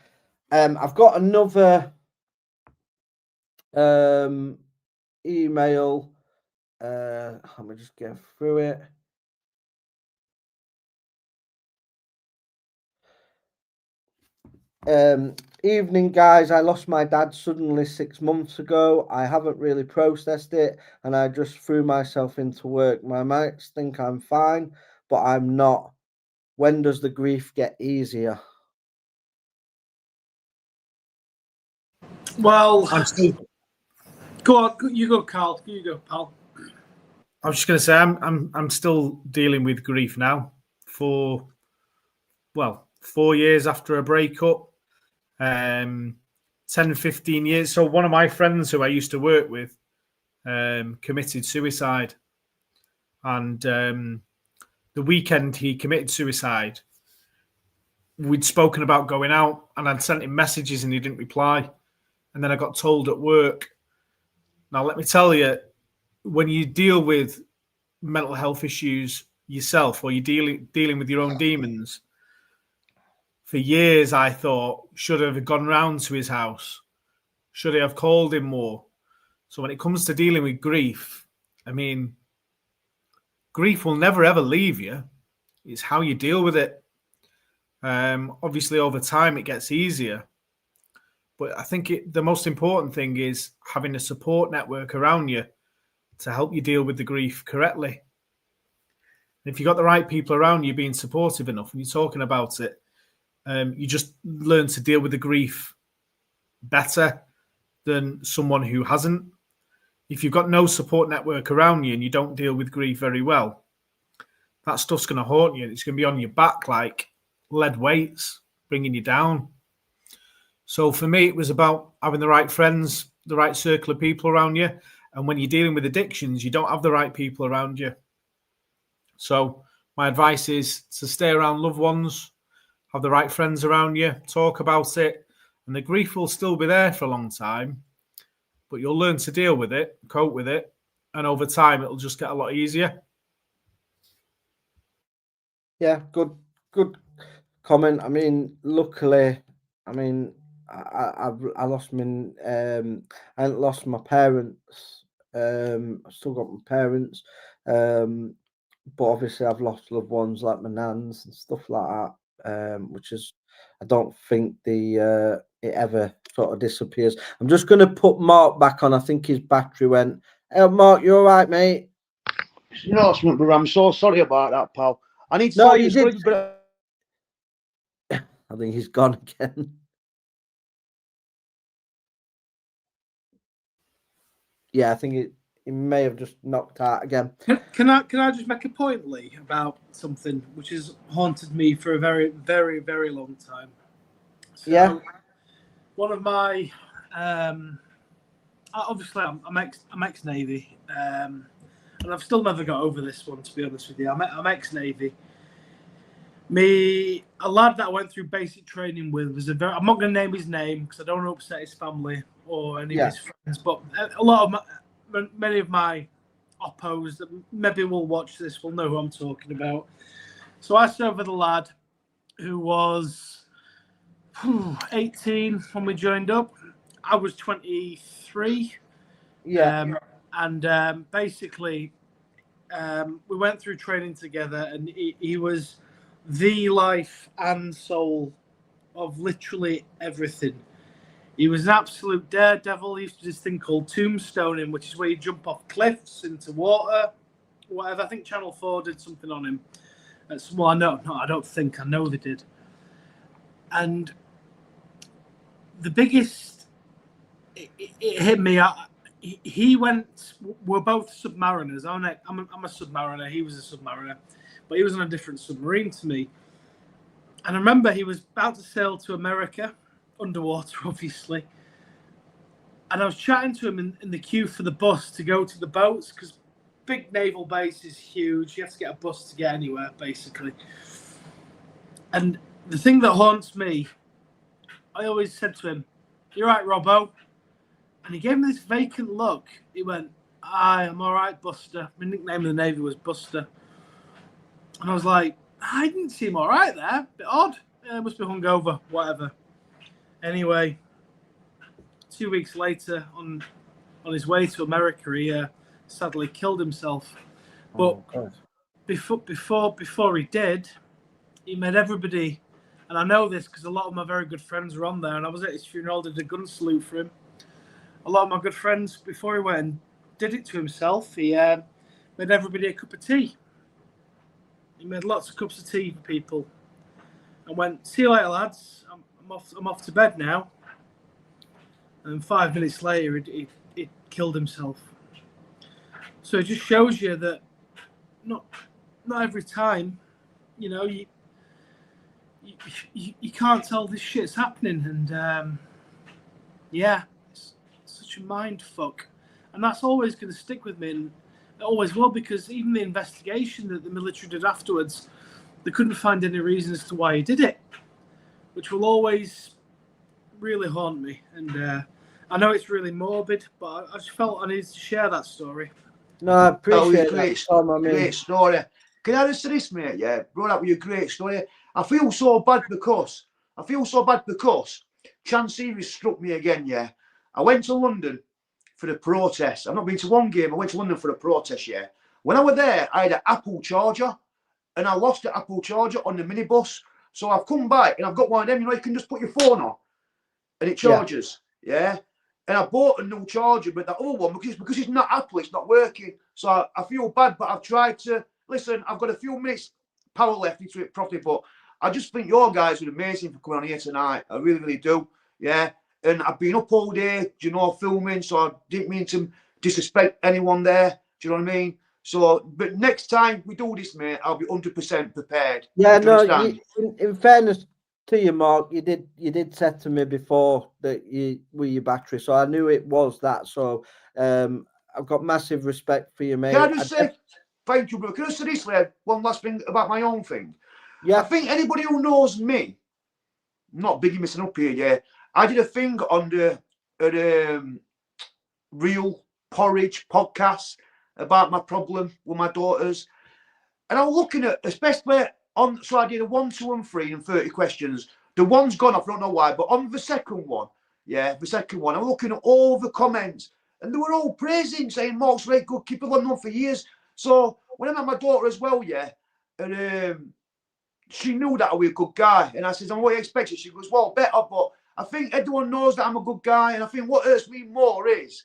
I've got another email. Let me just get through it. Evening, guys. I lost my dad suddenly 6 months ago. I haven't really processed it, and I just threw myself into work. My mates think I'm fine, but I'm not. When does the grief get easier? Well, I'm still, go on. You go, Carl. You go, pal. I was just going to say I'm still dealing with grief now. 4 years after a breakup, 10, 15 years. So one of my friends who I used to work with committed suicide, and the weekend he committed suicide, we'd spoken about going out, and I'd sent him messages and he didn't reply, and then I got told at work. Now let me tell you, when you deal with mental health issues yourself, or you're dealing with your own demons, for years I thought, should I have gone round to his house? Should I have called him more? So when it comes to dealing with grief, I mean, grief will never ever leave you. It's how you deal with it. Obviously, over time, it gets easier. But I think the most important thing is having a support network around you to help you deal with the grief correctly. If you've got the right people around you being supportive enough and you're talking about it, you just learn to deal with the grief better than someone who hasn't. If you've got no support network around you and you don't deal with grief very well, that stuff's going to haunt you. It's going to be on your back like lead weights, bringing you down. So for me, it was about having the right friends, the right circle of people around you. And when you're dealing with addictions, you don't have the right people around you. So my advice is to stay around loved ones, have the right friends around you, talk about it, and the grief will still be there for a long time. but you'll learn to deal with it, cope with it, and over time it'll just get a lot easier. Yeah, good comment. I mean, luckily, I mean, I lost my I hadn't lost my parents. I still got my parents, but obviously I've lost loved ones like my nans and stuff like that. Which is, I don't think it ever sort of disappears. I'm just going to put Mark back on. I think his battery went. Hey, Mark, you all right, mate? You know, brother, I'm so sorry about that, pal. I need to No, tell you a story, did. but I think he's gone again. Yeah, I think it may have just knocked out again. Can I just make a point, Lee, about something which has haunted me for a very, very, very long time? So, Yeah. one of my obviously I'm ex-Navy, and I've still never got over this one, to be honest with you. I'm ex-Navy. A lad that I went through basic training with was I'm not going to name his name because I don't want to upset his family or any of his friends, but many of my oppos that maybe will watch this will know who I'm talking about. So I served with a lad who was 18 when we joined up. I was 23. Yeah. Basically, we went through training together, and he was the life and soul of literally everything. He was an absolute daredevil. He used to do this thing called tombstoning, which is where you jump off cliffs into water, whatever. I think Channel 4 did something on him. Well, I know they did. And the biggest, it hit me. He went. We're both submariners. I'm a submariner. He was a submariner, but he was on a different submarine to me. And I remember he was about to sail to America, underwater, obviously. And I was chatting to him in the queue for the bus to go to the boats, because big naval base is huge. You have to get a bus to get anywhere, basically. And the thing that haunts me, I always said to him, "You're right, Robbo." And he gave me this vacant look. He went, "Aye, I'm all right, Buster." My nickname in the Navy was Buster. And I was like, I didn't seem all right there. Bit odd. Must be hungover, whatever. Anyway, 2 weeks later, on his way to America, he sadly killed himself. But before he did, he made everybody, and I know this because a lot of my very good friends were on there, and I was at his funeral, did a gun salute for him. A lot of my good friends, before he went and did it to himself, he made everybody a cup of tea. He made lots of cups of tea for people, and went, "See you later, lads. I'm off to bed now." And 5 minutes later, he killed himself. So it just shows you that not every time, you know, you can't tell this shit's happening, and it's such a mind fuck, and that's always going to stick with me, and it always will, because even the investigation that the military did afterwards, they couldn't find any reason as to why he did it, which will always really haunt me. And I know it's really morbid, but I just felt I needed to share that story. No, I appreciate great, that, Tom. I mean, great story. Can I just say this, mate? Yeah, brought up with a great story. I feel so bad because Chance Series struck me again. Yeah, I went to London for the protest. I've not been to one game. I went to London for a protest. Yeah, when I was there, I had an Apple charger, and I lost the Apple charger on the minibus. So I've come back and I've got one of them. You know, you can just put your phone on, and it charges. Yeah. And I bought a new charger, but that other one, because it's not Apple, it's not working. So I feel bad, but I've tried to listen. I've got a few minutes power left into it properly, but I just think your guys were amazing for coming on here tonight. I really, really do. Yeah. And I've been up all day, filming, so I didn't mean to disrespect anyone there. Do you know what I mean? So, but next time we do this, mate, I'll be 100% prepared. Yeah, no. In fairness to you, Mark, you did say to me before that you were your battery, so I knew it was that. So I've got massive respect for you, mate. Can I just say thank you, bro? Can I say this, Led? One last thing about my own thing. Yeah. I think anybody who knows me, I'm not biggie missing up here, yeah. I did a thing on real porridge podcasts about my problem with my daughters. And I was looking at, especially on, so I did a 1, 2, and 3 and 30 questions. The one's gone off, I don't know why, but on the second one, I was looking at all the comments and they were all praising, saying, Mark's very good, keep it on for years. So when I met my daughter as well, and she knew that I was a good guy. And I said, what do you expect? She goes, well, better, but I think everyone knows that I'm a good guy. And I think what hurts me more is,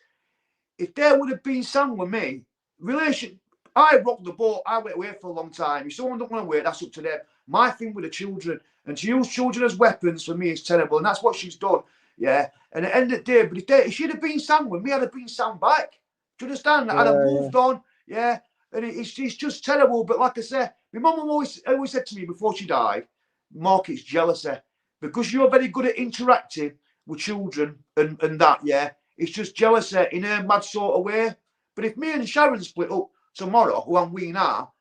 if there would have been Sam with me, I rocked the boat. I went away for a long time. If someone don't want to wait, that's up to them. My thing with the children, and to use children as weapons for me is terrible, and that's what she's done. Yeah. And at the end of the day, but if she'd have been Sam with me, I'd have been Sam back. Do you understand? I'd have moved on. Yeah. And it's just terrible. But like I said, my mum always said to me before she died, Mark, it's jealousy. Because you're very good at interacting with children and that, yeah. It's just jealousy in a mad sort of way. But if me and Sharon split up tomorrow, who I'm we now,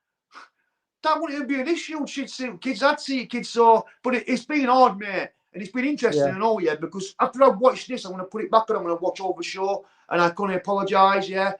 that wouldn't even be an issue. She'd see kids, I'd see kids. So, but it's been hard, mate, and it's been interesting and all, yeah. Because after I've watched this, I'm gonna put it back and I'm gonna watch over the show, and I can't apologise, yeah.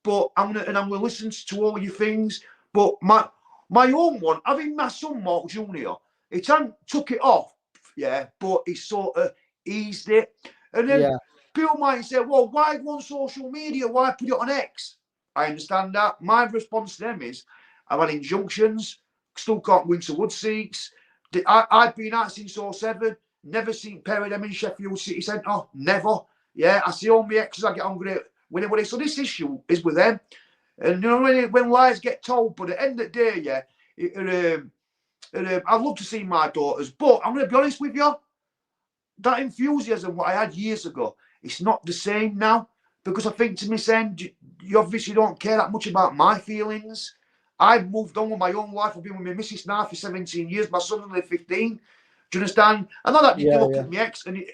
But I'm gonna listen to all your things. But my own one, having my son Mark Jr., it hasn't took it off, yeah, but he sort of eased it, and then. People might say, well, why go on social media? Why put it on X? I understand that. My response to them is, I've had injunctions, still can't go into Woodseeks. I've been out since 07, never seen pair of them in Sheffield City Centre, never. Yeah, I see all my exes, I get on with it. So this issue is with them. And you know, when lies get told, but at the end of the day, yeah, I'd love to see my daughters, but I'm going to be honest with you, that enthusiasm what I had years ago, it's not the same now, because I think to myself, you obviously don't care that much about my feelings. I've moved on with my own life. I've been with my missus now for 17 years. My son only 15. Do you understand? I know that you can look at my ex and you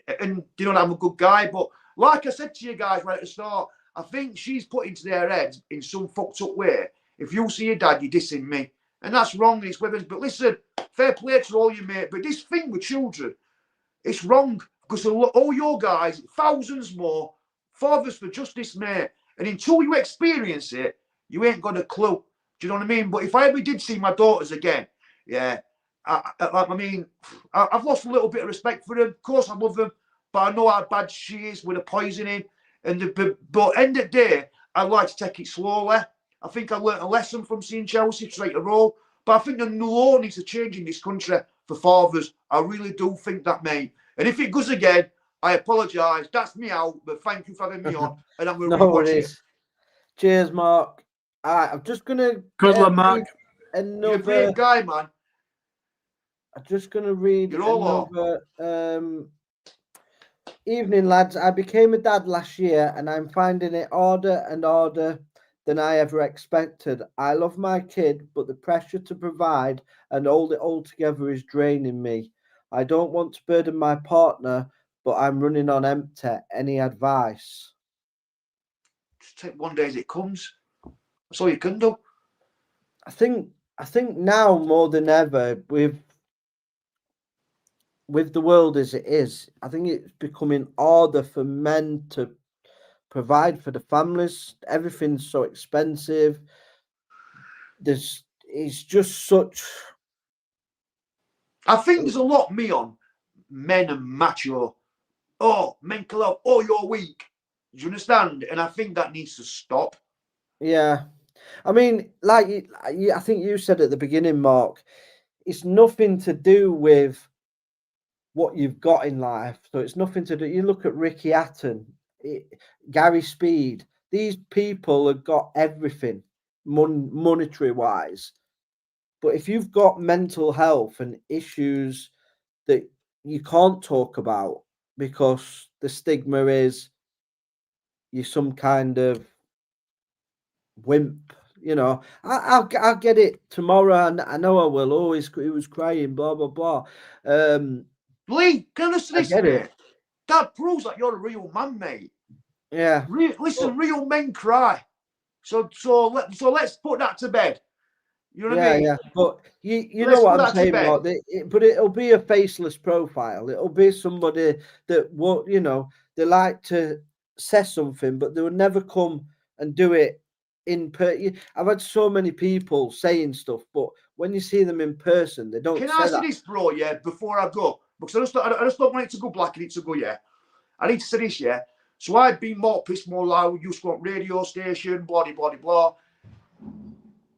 know that I'm a good guy, but like I said to you guys right at the start, I think she's put into their heads in some fucked up way, if you see your dad, you're dissing me. And that's wrong. It's women's. But listen, fair play to all you, mate. But this thing with children, it's wrong. Because all your guys, thousands more, fathers for justice, mate. And until you experience it, you ain't got a clue. Do you know what I mean? But if I ever did see my daughters again, yeah, I mean, I've lost a little bit of respect for them. Of course, I love them, but I know how bad she is with the poisoning. But end of the day, I like to take it slowly. I think I learned a lesson from seeing Chelsea straight a roll. But I think the law needs to change in this country for fathers. I really do think that, mate. And if it goes again, I apologise. That's me out, but thank you for having me on. And I'm going to rewatch it. Cheers, Mark. All right, I'm just going to... Good luck, Mark. You're a great guy, man. I'm just going to read another... Evening, lads. I became a dad last year, and I'm finding it harder and harder than I ever expected. I love my kid, but the pressure to provide and hold it all together is draining me. I don't want to burden my partner, but I'm running on empty. Any advice? Just take one day as it comes. That's all you can do. I think now more than ever, with the world as it is, I think it's becoming harder for men to provide for the families. Everything's so expensive. It's just such... I think there's a lot me on men and macho. Oh, mental health. Oh, you're weak. Do you understand? And I think that needs to stop. Yeah. I mean, I think you said at the beginning, Mark, it's nothing to do with what you've got in life. So it's nothing to do. You look at Ricky Hatton, Gary Speed. These people have got everything monetary wise. But if you've got mental health and issues that you can't talk about because the stigma is you're some kind of wimp, you know, I'll get it tomorrow, and I know I will. Always, he was crying, blah blah blah. Lee, can I listen to this, mate? That proves that you're a real man, mate. Yeah. Listen, real men cry. So let's put that to bed. You know what I mean? Yeah. But you know what I'm saying, Mark. But it'll be a faceless profile. It'll be somebody that won't, you know, they like to say something, but they would never come and do it in person. I've had so many people saying stuff, but when you see them in person, they don't Can say I say that. this, bro, yeah, before I go? Because I just don't want it to go black and it to go, yeah. I need to say this, yeah. So I've been more pissed, more loud, used to go on radio station, blah, blah, blah.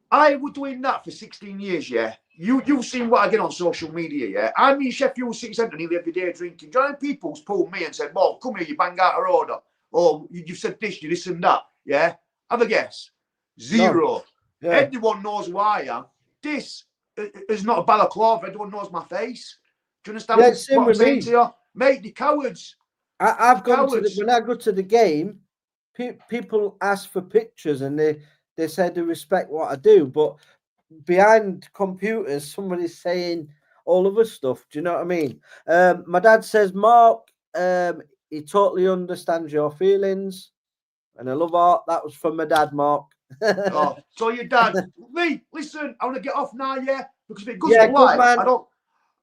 I was doing that for 16 years, yeah. You've seen what I get on social media, yeah. I'm in Sheffield City Centre nearly every day drinking. Do you know how many people's pulled me and said, "Well, come here, you bang out our order." Or you've said this, you this and that, yeah? Have a guess. Zero. Yeah. Everyone knows who I am. This is not a balaclava. Everyone knows my face. Do you understand what I'm saying to you? Mate, the cowards. I've gone to when I go to the game, people ask for pictures and they say they respect what I do, but behind computers, somebody's saying all other stuff. Do you know what I mean? My dad says, Mark, he totally understands your feelings, and I love art. That was from my dad, Mark. Oh, so your dad, Lee, listen, I want to get off now, yeah, because if it goes Yeah, to life, man. I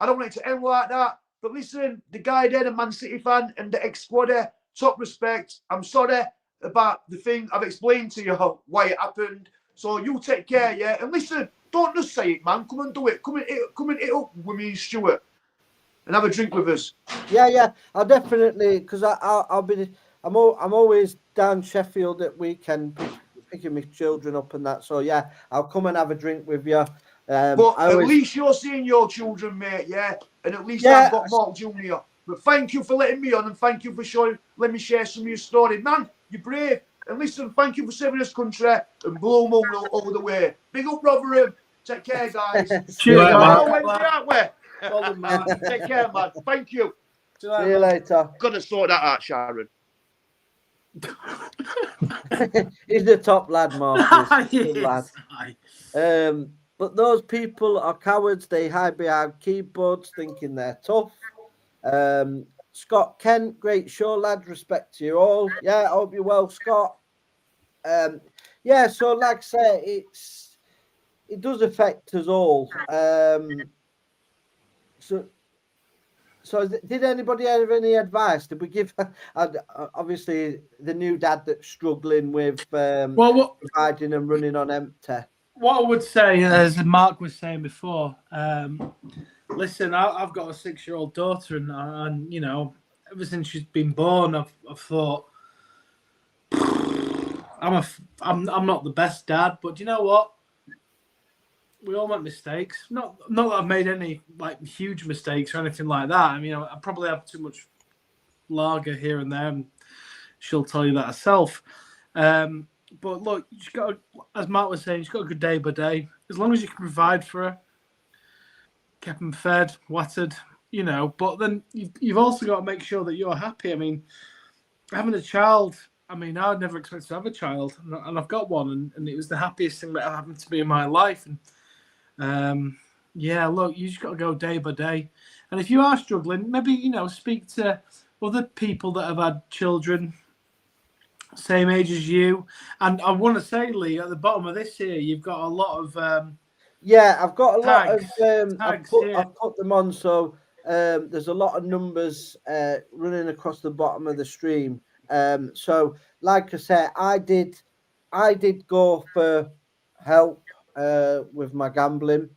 don't want it to end like that. But listen, the guy there, the Man City fan and the ex-squadder, top respect. I'm sorry about the thing. I've explained to you why it happened. So you take care, yeah. And listen, don't just say it, man. Come and do it. Come and hit up with me and Stuart, and have a drink with us. Yeah. I'll definitely, because I'm always down Sheffield at weekend picking my children up and that. So yeah, I'll come and have a drink with you. But at least you're seeing your children, mate, yeah? And at least I've got Mark Jr. But thank you for letting me on and thank you for letting me share some of your story. Man, you're brave. And listen, thank you for saving this country and blow them all the way. Big up, Rotherham. Take care, guys. Cheers, Wednesday, aren't we? Well done, man. Take care, man. Thank you. See you later. Gotta sort that out, Sharon. He's the top lad, Mark. He's the Yes. lad. But those people are cowards. They hide behind keyboards thinking they're tough. Scott Kent, great show, lad. Respect to you all. Yeah, I hope you're well, Scott. Yeah, so like I say, it does affect us all. So did anybody have any advice? Did we give, obviously, the new dad that's struggling with providing and running on empty? What I would say, as Mark was saying before, listen, I've got a 6-year-old daughter, and you know, ever since she's been born, I've thought I'm not the best dad, but you know what? We all make mistakes. Not that I've made any like huge mistakes or anything like that. I mean, I probably have too much lager here and there, and she'll tell you that herself. But look, you just got to, as Mark was saying, you've got to go day by day. As long as you can provide for her, keep them fed, watered, you know. But then you've also got to make sure that you're happy. I mean, having a child, I mean, I'd never expected to have a child, and I've got one, and it was the happiest thing that happened to me in my life. And yeah, look, you just got to go day by day. And if you are struggling, maybe, you know, speak to other people that have had children same age as you. And I want to say, Lee, at the bottom of this here, you've got a lot of I've got a tags, lot of I've put them on, so there's a lot of numbers running across the bottom of the stream. So like I said, I did go for help with my gambling.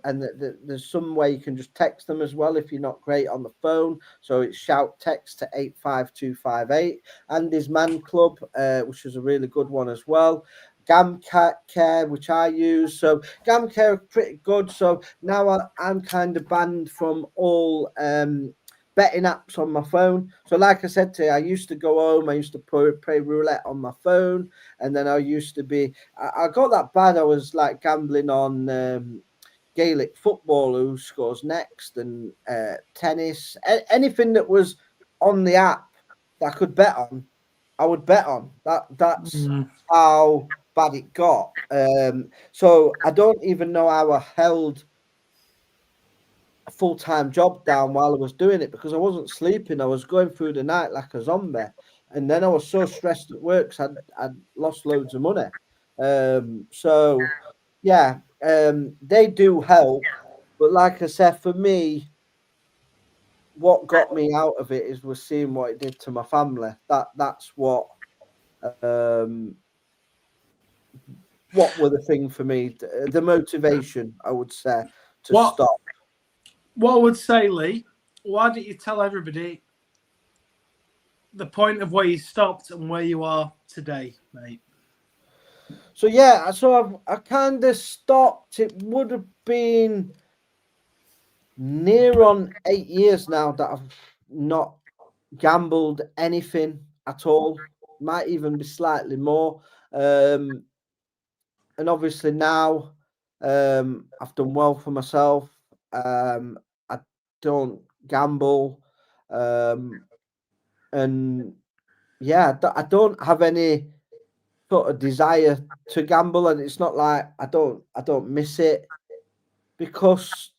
And there's some way you can just text them as well if you're not great on the phone. So it's shout text to 85258. Andy's Man Club, which is a really good one as well. Gamcare, which I use. So Gamcare are pretty good. So now I'm kind of banned from all betting apps on my phone. So like I said to you, I used to go home, I used to play roulette on my phone, and then I used to be, I got that bad, I was like gambling on Gaelic football, who scores next, and tennis, anything that was on the app that I could bet on, I would bet on. That's how bad it got. So I don't even know how I held a full-time job down while I was doing it, because I wasn't sleeping. I was going through the night like a zombie, and then I was so stressed at work because I'd lost loads of money. So yeah, they do help, but like I said, for me, what got me out of it was seeing what it did to my family. That's what were the thing for me, the motivation, I would say, to stop. What I would say, Lee, why don't you tell everybody the point of where you stopped and where you are today, mate? So yeah, so I kind of stopped. It would have been near on 8 years now that I've not gambled anything at all. Might even be slightly more. And obviously now I've done well for myself. I don't gamble. And yeah, I don't have any sort of desire to gamble, and it's not like I don't miss it, because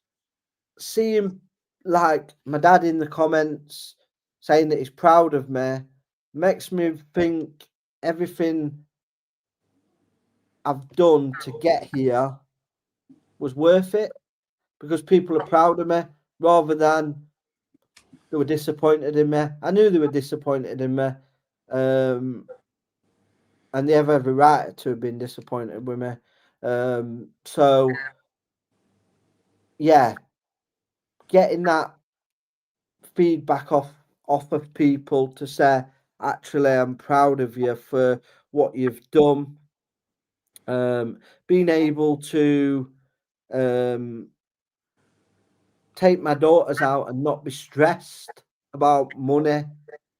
seeing like my dad in the comments saying that he's proud of me makes me think everything I've done to get here was worth it, because people are proud of me rather than they were disappointed in me. I knew they were disappointed in me, and they have every right to have been disappointed with me. So yeah, getting that feedback off of people to say, actually, I'm proud of you for what you've done. Being able to take my daughters out and not be stressed about money,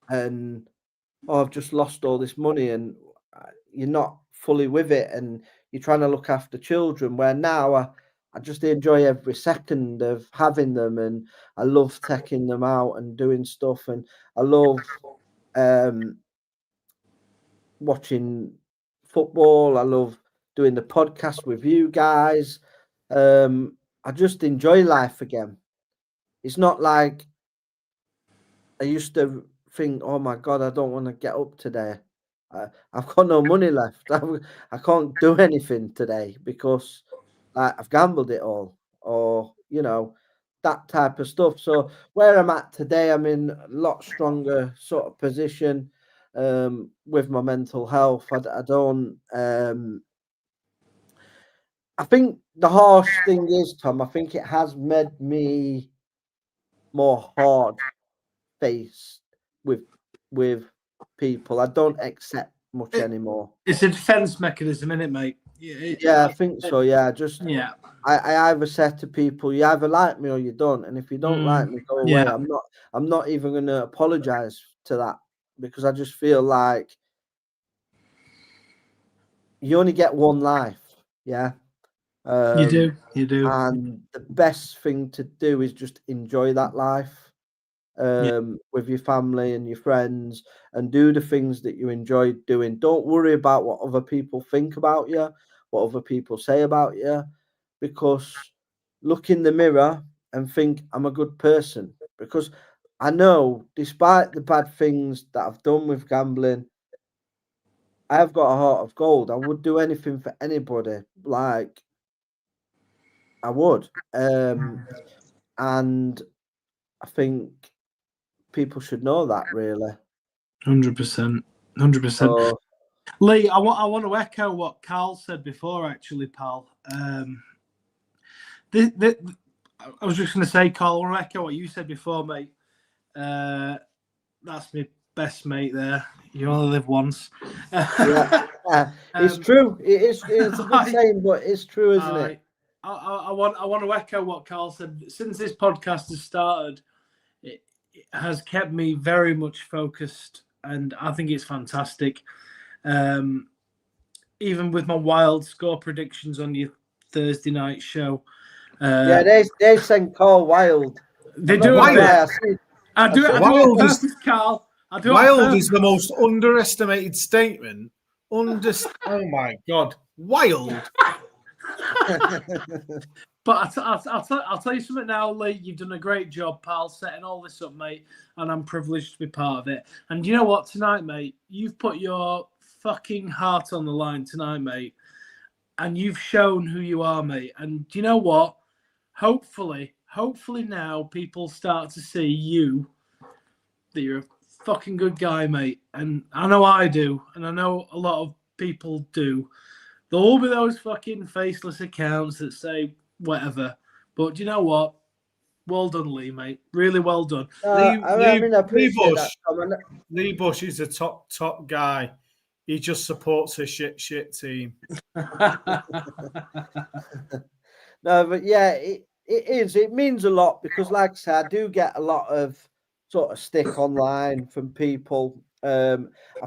and I've just lost all this money, and you're not fully with it, and you're trying to look after children, where now I just enjoy every second of having them, and I love taking them out and doing stuff, and I love watching football. I love doing the podcast with you guys. I just enjoy life again. It's not like I used to think, oh my God, I don't want to get up today. I've got no money left. I can't do anything today because I've gambled it all, or, that type of stuff. So where I'm at today, I'm in a lot stronger sort of position with my mental health. I don't. I think the harsh thing is, Tom, I think it has made me more hard faced with people. I don't accept much anymore. It's a defense mechanism, isn't it, mate? Yeah, I think so. Yeah, yeah. I either said to people, you either like me or you don't, and if you don't like me, go away. Yeah. I'm not even going to apologize to that, because I just feel like you only get one life. Yeah. You do. And the best thing to do is just enjoy that life with your family and your friends, and do the things that you enjoy doing. Don't worry about what other people think about you, what other people say about you, because look in the mirror and think, I'm a good person. Because I know, despite the bad things that I've done with gambling, I have got a heart of gold. I would do anything for anybody. Like, I would. And I think people should know that, really. 100%. 100%. Lee, I want to echo what Carl said before, actually, pal. I was just going to say, Carl, I want to echo what you said before, mate. That's my best mate there. You only live once. It's true. It's a good saying, but it's true, isn't it? I want to echo what Carl said. Since this podcast has started, it has kept me very much focused, and I think it's fantastic. Even with my wild score predictions on your Thursday night show. They send Carl wild. They do it. I do it on purpose, Carl. Wild is the most underestimated statement. Oh my God, wild. But I'll tell you something now, Lee. You've done a great job, pal, setting all this up, mate. And I'm privileged to be part of it. And you know what? Tonight, mate, you've put your fucking heart on the line tonight, mate. And you've shown who you are, mate. And do you know what? Hopefully, hopefully now people start to see you, that you're a fucking good guy, mate. And I know I do, and I know a lot of people do. There will be those fucking faceless accounts that say whatever. But do you know what? Well done, Lee, mate. Really well done. Lee, I mean, I appreciate that, Tom. Lee Bush is a top guy. He just supports a shit team. No, but yeah, it is. It means a lot because, like I said, I do get a lot of sort of stick online from people. I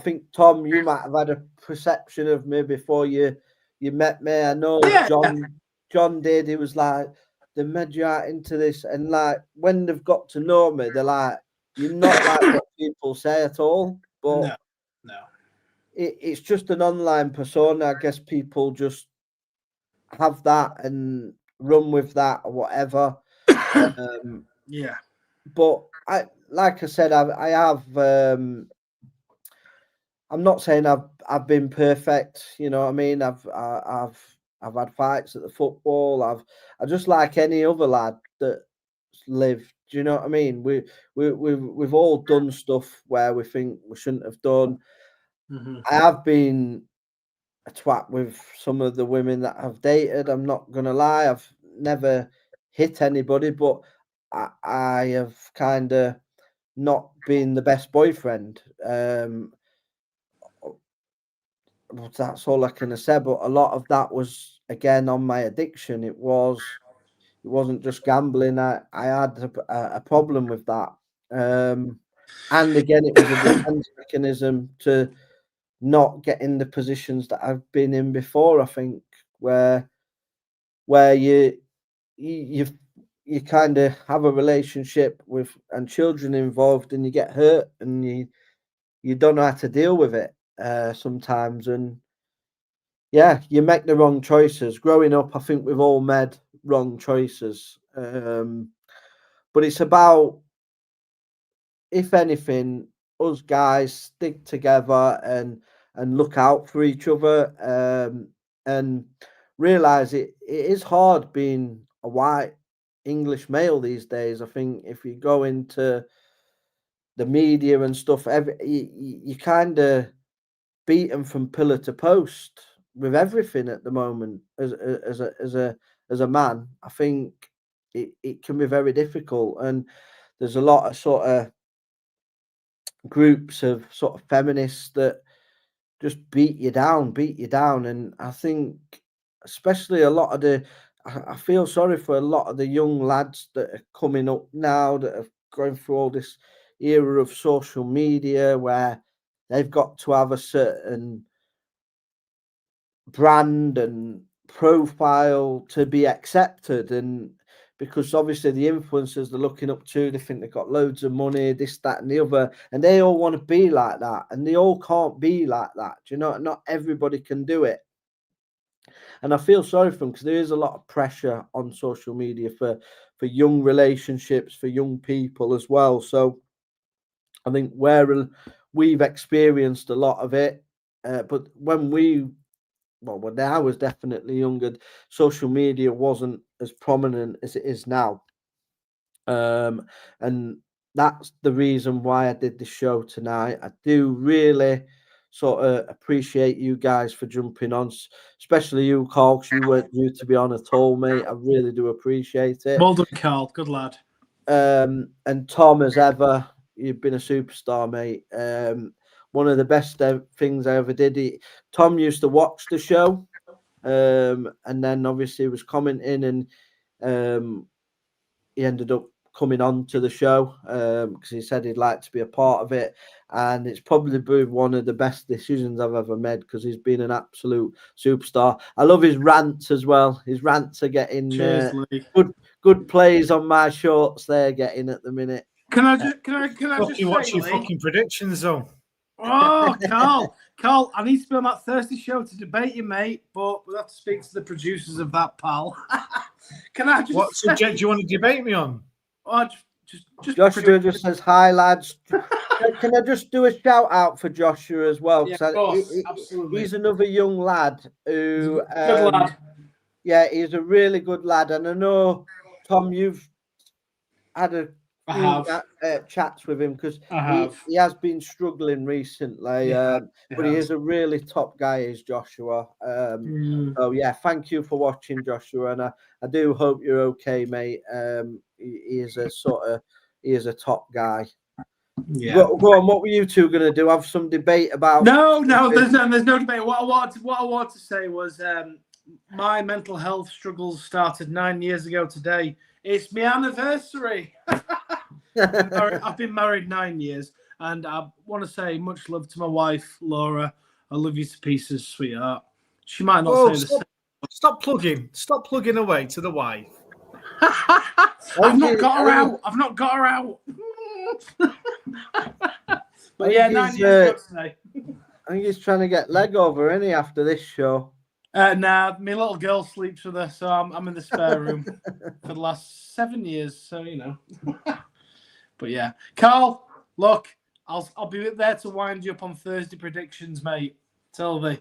think, Tom, you might have had a perception of me before you met me. I know John did. He was like, they made you out into this, and like when they've got to know me, they're like, you're not like what people say at all. But no. It's just an online persona. I guess people just have that and run with that or whatever. Yeah. But like I said, I have. I'm not saying I've been perfect. You know what I mean? I've had fights at the football. I just like any other lad that lived. Do you know what I mean? We've all done stuff where we think we shouldn't have done. Mm-hmm. I have been a twat with some of the women that I've dated. I'm not gonna lie. I've never hit anybody, but I have kind of not been the best boyfriend. That's all I can say. But a lot of that was again on my addiction. It wasn't just gambling. I had a problem with that. And again, it was a defense mechanism to not get in the positions that I've been in before. I think where you kind of have a relationship with and children involved, and you get hurt, and you don't know how to deal with it sometimes, and yeah, you make the wrong choices. Growing up, I think we've all made wrong choices, but it's about, if anything, us guys stick together and look out for each other, and realize it is hard being a white English male these days. I think if you go into the media and stuff, you kind of beaten from pillar to post with everything at the moment. As a man, I think it can be very difficult, and there's a lot of sort of groups of sort of feminists that just beat you down, and I think especially a lot of I feel sorry for a lot of the young lads that are coming up now that are going through all this era of social media where they've got to have a certain brand and profile to be accepted, and because obviously the influencers they're looking up to, they think they've got loads of money, this, that, and the other, and they all want to be like that, and they all can't be like that. Do you know? Not everybody can do it, and I feel sorry for them because there is a lot of pressure on social media for young relationships, for young people as well. So I think we've experienced a lot of it, but when I was definitely younger, social media wasn't as prominent as it is now. And that's the reason why I did the show tonight. I do really sort of appreciate you guys for jumping on, especially you, Carl, because you weren't due to be on at all, mate. I really do appreciate it. Well done, Carl. Good lad. And Tom, as ever, you've been a superstar, mate. One of the best things I ever did. Tom used to watch the show, and then obviously was commenting, and he ended up coming on to the show because he said he'd like to be a part of it, and it's probably been one of the best decisions I've ever made because he's been an absolute superstar. I love his rants as well. His rants are getting good plays on my shorts. They're getting at the minute. Can I just say, what's your fucking predictions though? Oh, Carl, I need to be on that Thursday show to debate you, mate, but we'll have to speak to the producers of that, pal. Can I just What subject do you want to debate me on? Oh, just Joshua just says, hi, lads. Can I just do a shout out for Joshua as well? Yeah, of course, absolutely. He's another young lad who... good lad. Yeah, he's a really good lad. And I know, Tom, you've had a I few have. chats with him because I have. he has been struggling recently. But he is a really top guy, is Joshua. So yeah, thank you for watching, Joshua, and I do hope you're okay, mate. He is a top guy. Yeah. Go on. What were you two going to do? Have some debate about? No, there's no debate. What I want to say was my mental health struggles started 9 years ago today. It's my anniversary. I've been married 9 years, and I want to say much love to my wife, Laura. I love you to pieces, sweetheart. She might not say the same. Stop plugging away to the wife. I've not got her out. But yeah, 9 years ago today. I think he's trying to get leg over, isn't he, after this show? Nah, my little girl sleeps with her, so I'm in the spare room for the last 7 years. So you know. But yeah, Carl, look, I'll be there to wind you up on Thursday predictions, mate. Tell me.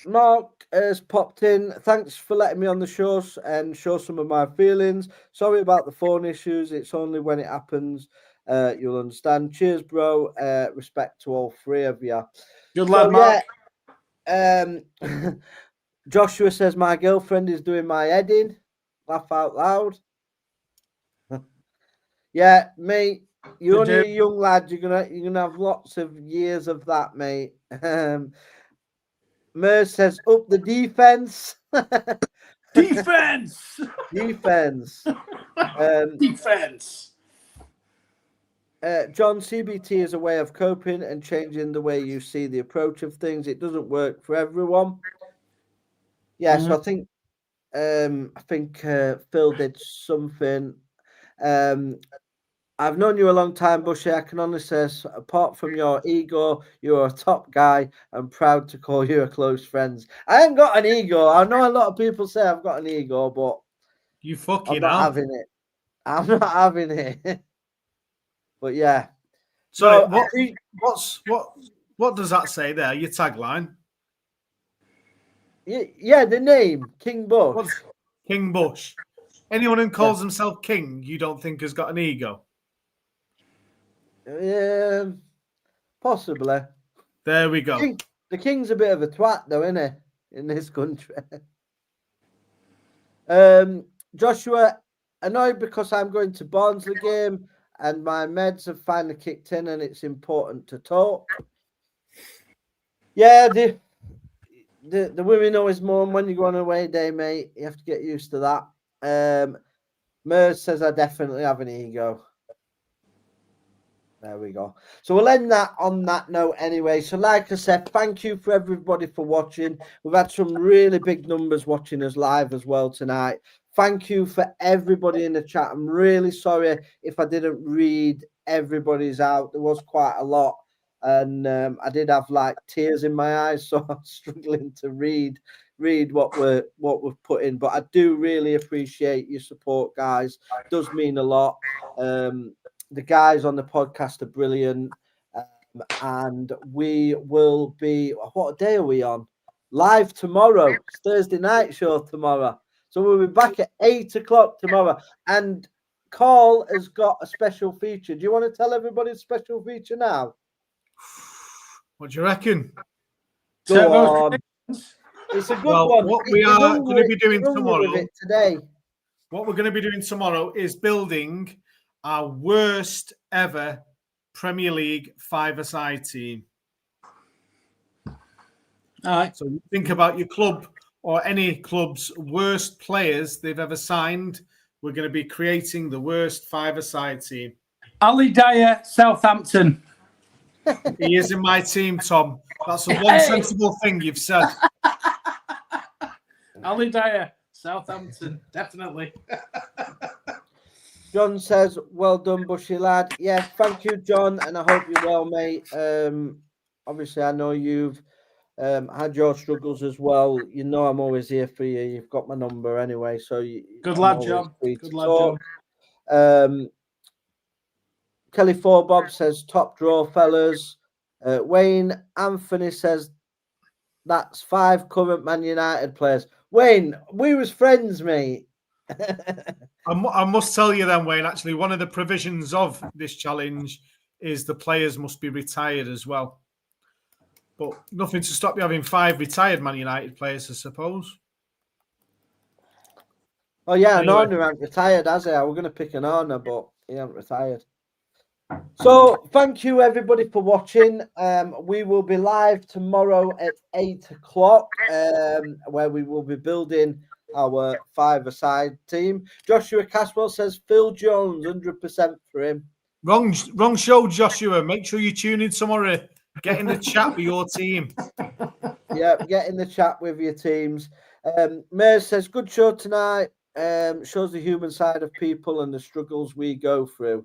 Mark has popped in. Thanks for letting me on the show and show some of my feelings. Sorry about the phone issues. It's only when it happens you'll understand. Cheers, bro. Respect to all three of you. Good lad, Mark. Yeah, Joshua says my girlfriend is doing my head in. Laugh out loud. Yeah, mate. You're only a young lad. You're gonna have lots of years of that, mate. Mers says up the defense. Defense. Defense. Defense. John, CBT is a way of coping and changing the way you see the approach of things. It doesn't work for everyone. Yeah, so I think Phil did something. I've known you a long time, Bushy. I can honestly say, apart from your ego, you're a top guy. I'm proud to call you a close friend. I ain't got an ego. I know a lot of people say I've got an ego, but you fucking I'm not having it. I'm not having it. But yeah. So what does that say there? Your tagline? Yeah, the name King Bush. What's King Bush? Anyone who calls himself king, you don't think has got an ego? Possibly. There we go. The king's a bit of a twat, though, isn't he? In this country. Joshua, annoyed because I'm going to Barnsley game and my meds have finally kicked in and it's important to talk. Yeah, the women always moan when you go on a away day, mate. You have to get used to that. Mers says I definitely have an ego. There we go. So we'll end that on that note anyway. So like I said, thank you for everybody for watching. We've had some really big numbers watching us live as well tonight. Thank you for everybody in the chat. I'm really sorry if I didn't read everybody's out. There was quite a lot. And I did have like tears in my eyes, so I'm struggling to read what we've put in. But I do really appreciate your support, guys. It does mean a lot. The guys on the podcast are brilliant. And we will be, what day are we on? Live tomorrow. It's Thursday night show tomorrow. So we'll be back at 8 o'clock tomorrow. And Carl has got a special feature. Do you want to tell everybody a special feature now? What do you reckon? Go on. It's a good one. What we are going to be doing tomorrow today. What we're going to be doing tomorrow is building our worst ever Premier League five-a-side team. All right. So think about your club or any club's worst players they've ever signed. We're going to be creating the worst five-a-side team. Ali Dyer, Southampton. He is in my team, Tom. That's the one sensible thing you've said. Ali Dyer, Southampton, definitely. John says, well done, Bushy lad. Yes, thank you, John, and I hope you're well, mate. Obviously, I know you've had your struggles as well. You know I'm always here for you. You've got my number anyway, so good lad, John. Good lad, John. Kelly Forbob says, top draw, fellas. Wayne Anthony says, that's 5 current Man United players. Wayne, we was friends, mate. I must tell you then, Wayne, actually, one of the provisions of this challenge is the players must be retired as well. But nothing to stop you having 5 retired Man United players, I suppose. Oh, yeah, Anyway. an Arna ain't retired, has he? I was going to pick an Arna, but he ain't retired. So, thank you, everybody, for watching. We will be live tomorrow at 8 o'clock, where we will be building our 5-a-side team. Joshua Caswell says Phil Jones, 100% for him. Wrong show, Joshua. Make sure you tune in tomorrow. Get in the chat with your team. Yeah, get in the chat with your teams. Mayor says, good show tonight. Shows the human side of people and the struggles we go through.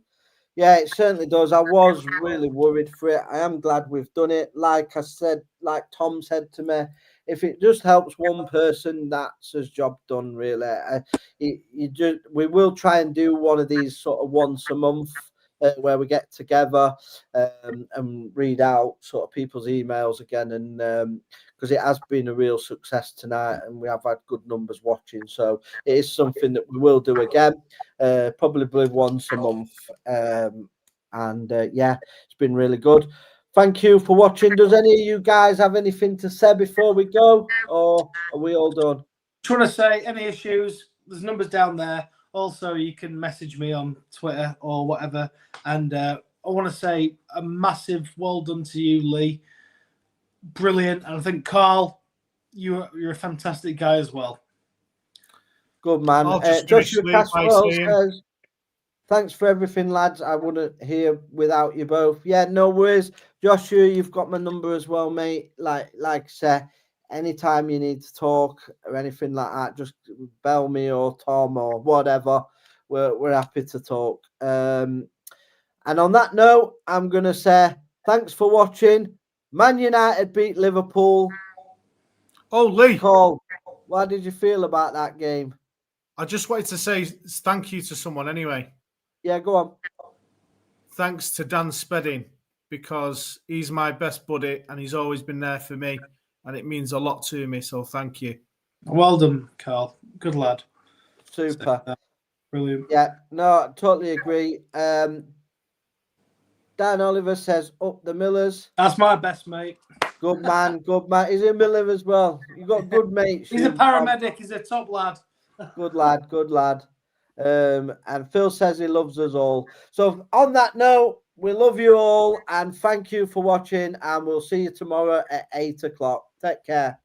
Yeah, it certainly does. I was really worried for it. I am glad we've done it. Like I said, like Tom said to me, if it just helps one person, that's his job done, really. We will try and do one of these sort of once a month where we get together and read out sort of people's emails again. And because it has been a real success tonight and we have had good numbers watching. So it is something that we will do again, probably once a month. Yeah, it's been really good. Thank you for watching. Does any of you guys have anything to say before we go, or are we all done? Just want to say, any issues, there's numbers down there. Also, you can message me on Twitter or whatever. And I want to say a massive well done to you, Lee. Brilliant. And I think, Carl, you're a fantastic guy as well. Good man. Joshua Caswell says, thanks for everything, lads. I wouldn't hear without you both. Yeah, no worries. Joshua, you've got my number as well, mate. Like I said, anytime you need to talk or anything like that, just bell me or Tom or whatever. We're happy to talk. And on that note, I'm going to say thanks for watching. Man United beat Liverpool. Oh, Lee. Paul, what did you feel about that game? I just wanted to say thank you to someone anyway. Yeah, go on. Thanks to Dan Spedding, because he's my best buddy and he's always been there for me and it means a lot to me. So thank you. Well done, Carl. Good lad. Super. Brilliant. Yeah, no, totally agree. Dan Oliver says, up the Millers. That's my best mate. Good man, good man. He's a Miller as well. You got good mates. He's a paramedic. He's a top lad. Good lad, good lad. And Phil says he loves us all. So on that note, we love you all and thank you for watching and we'll see you tomorrow at 8 o'clock. Take care.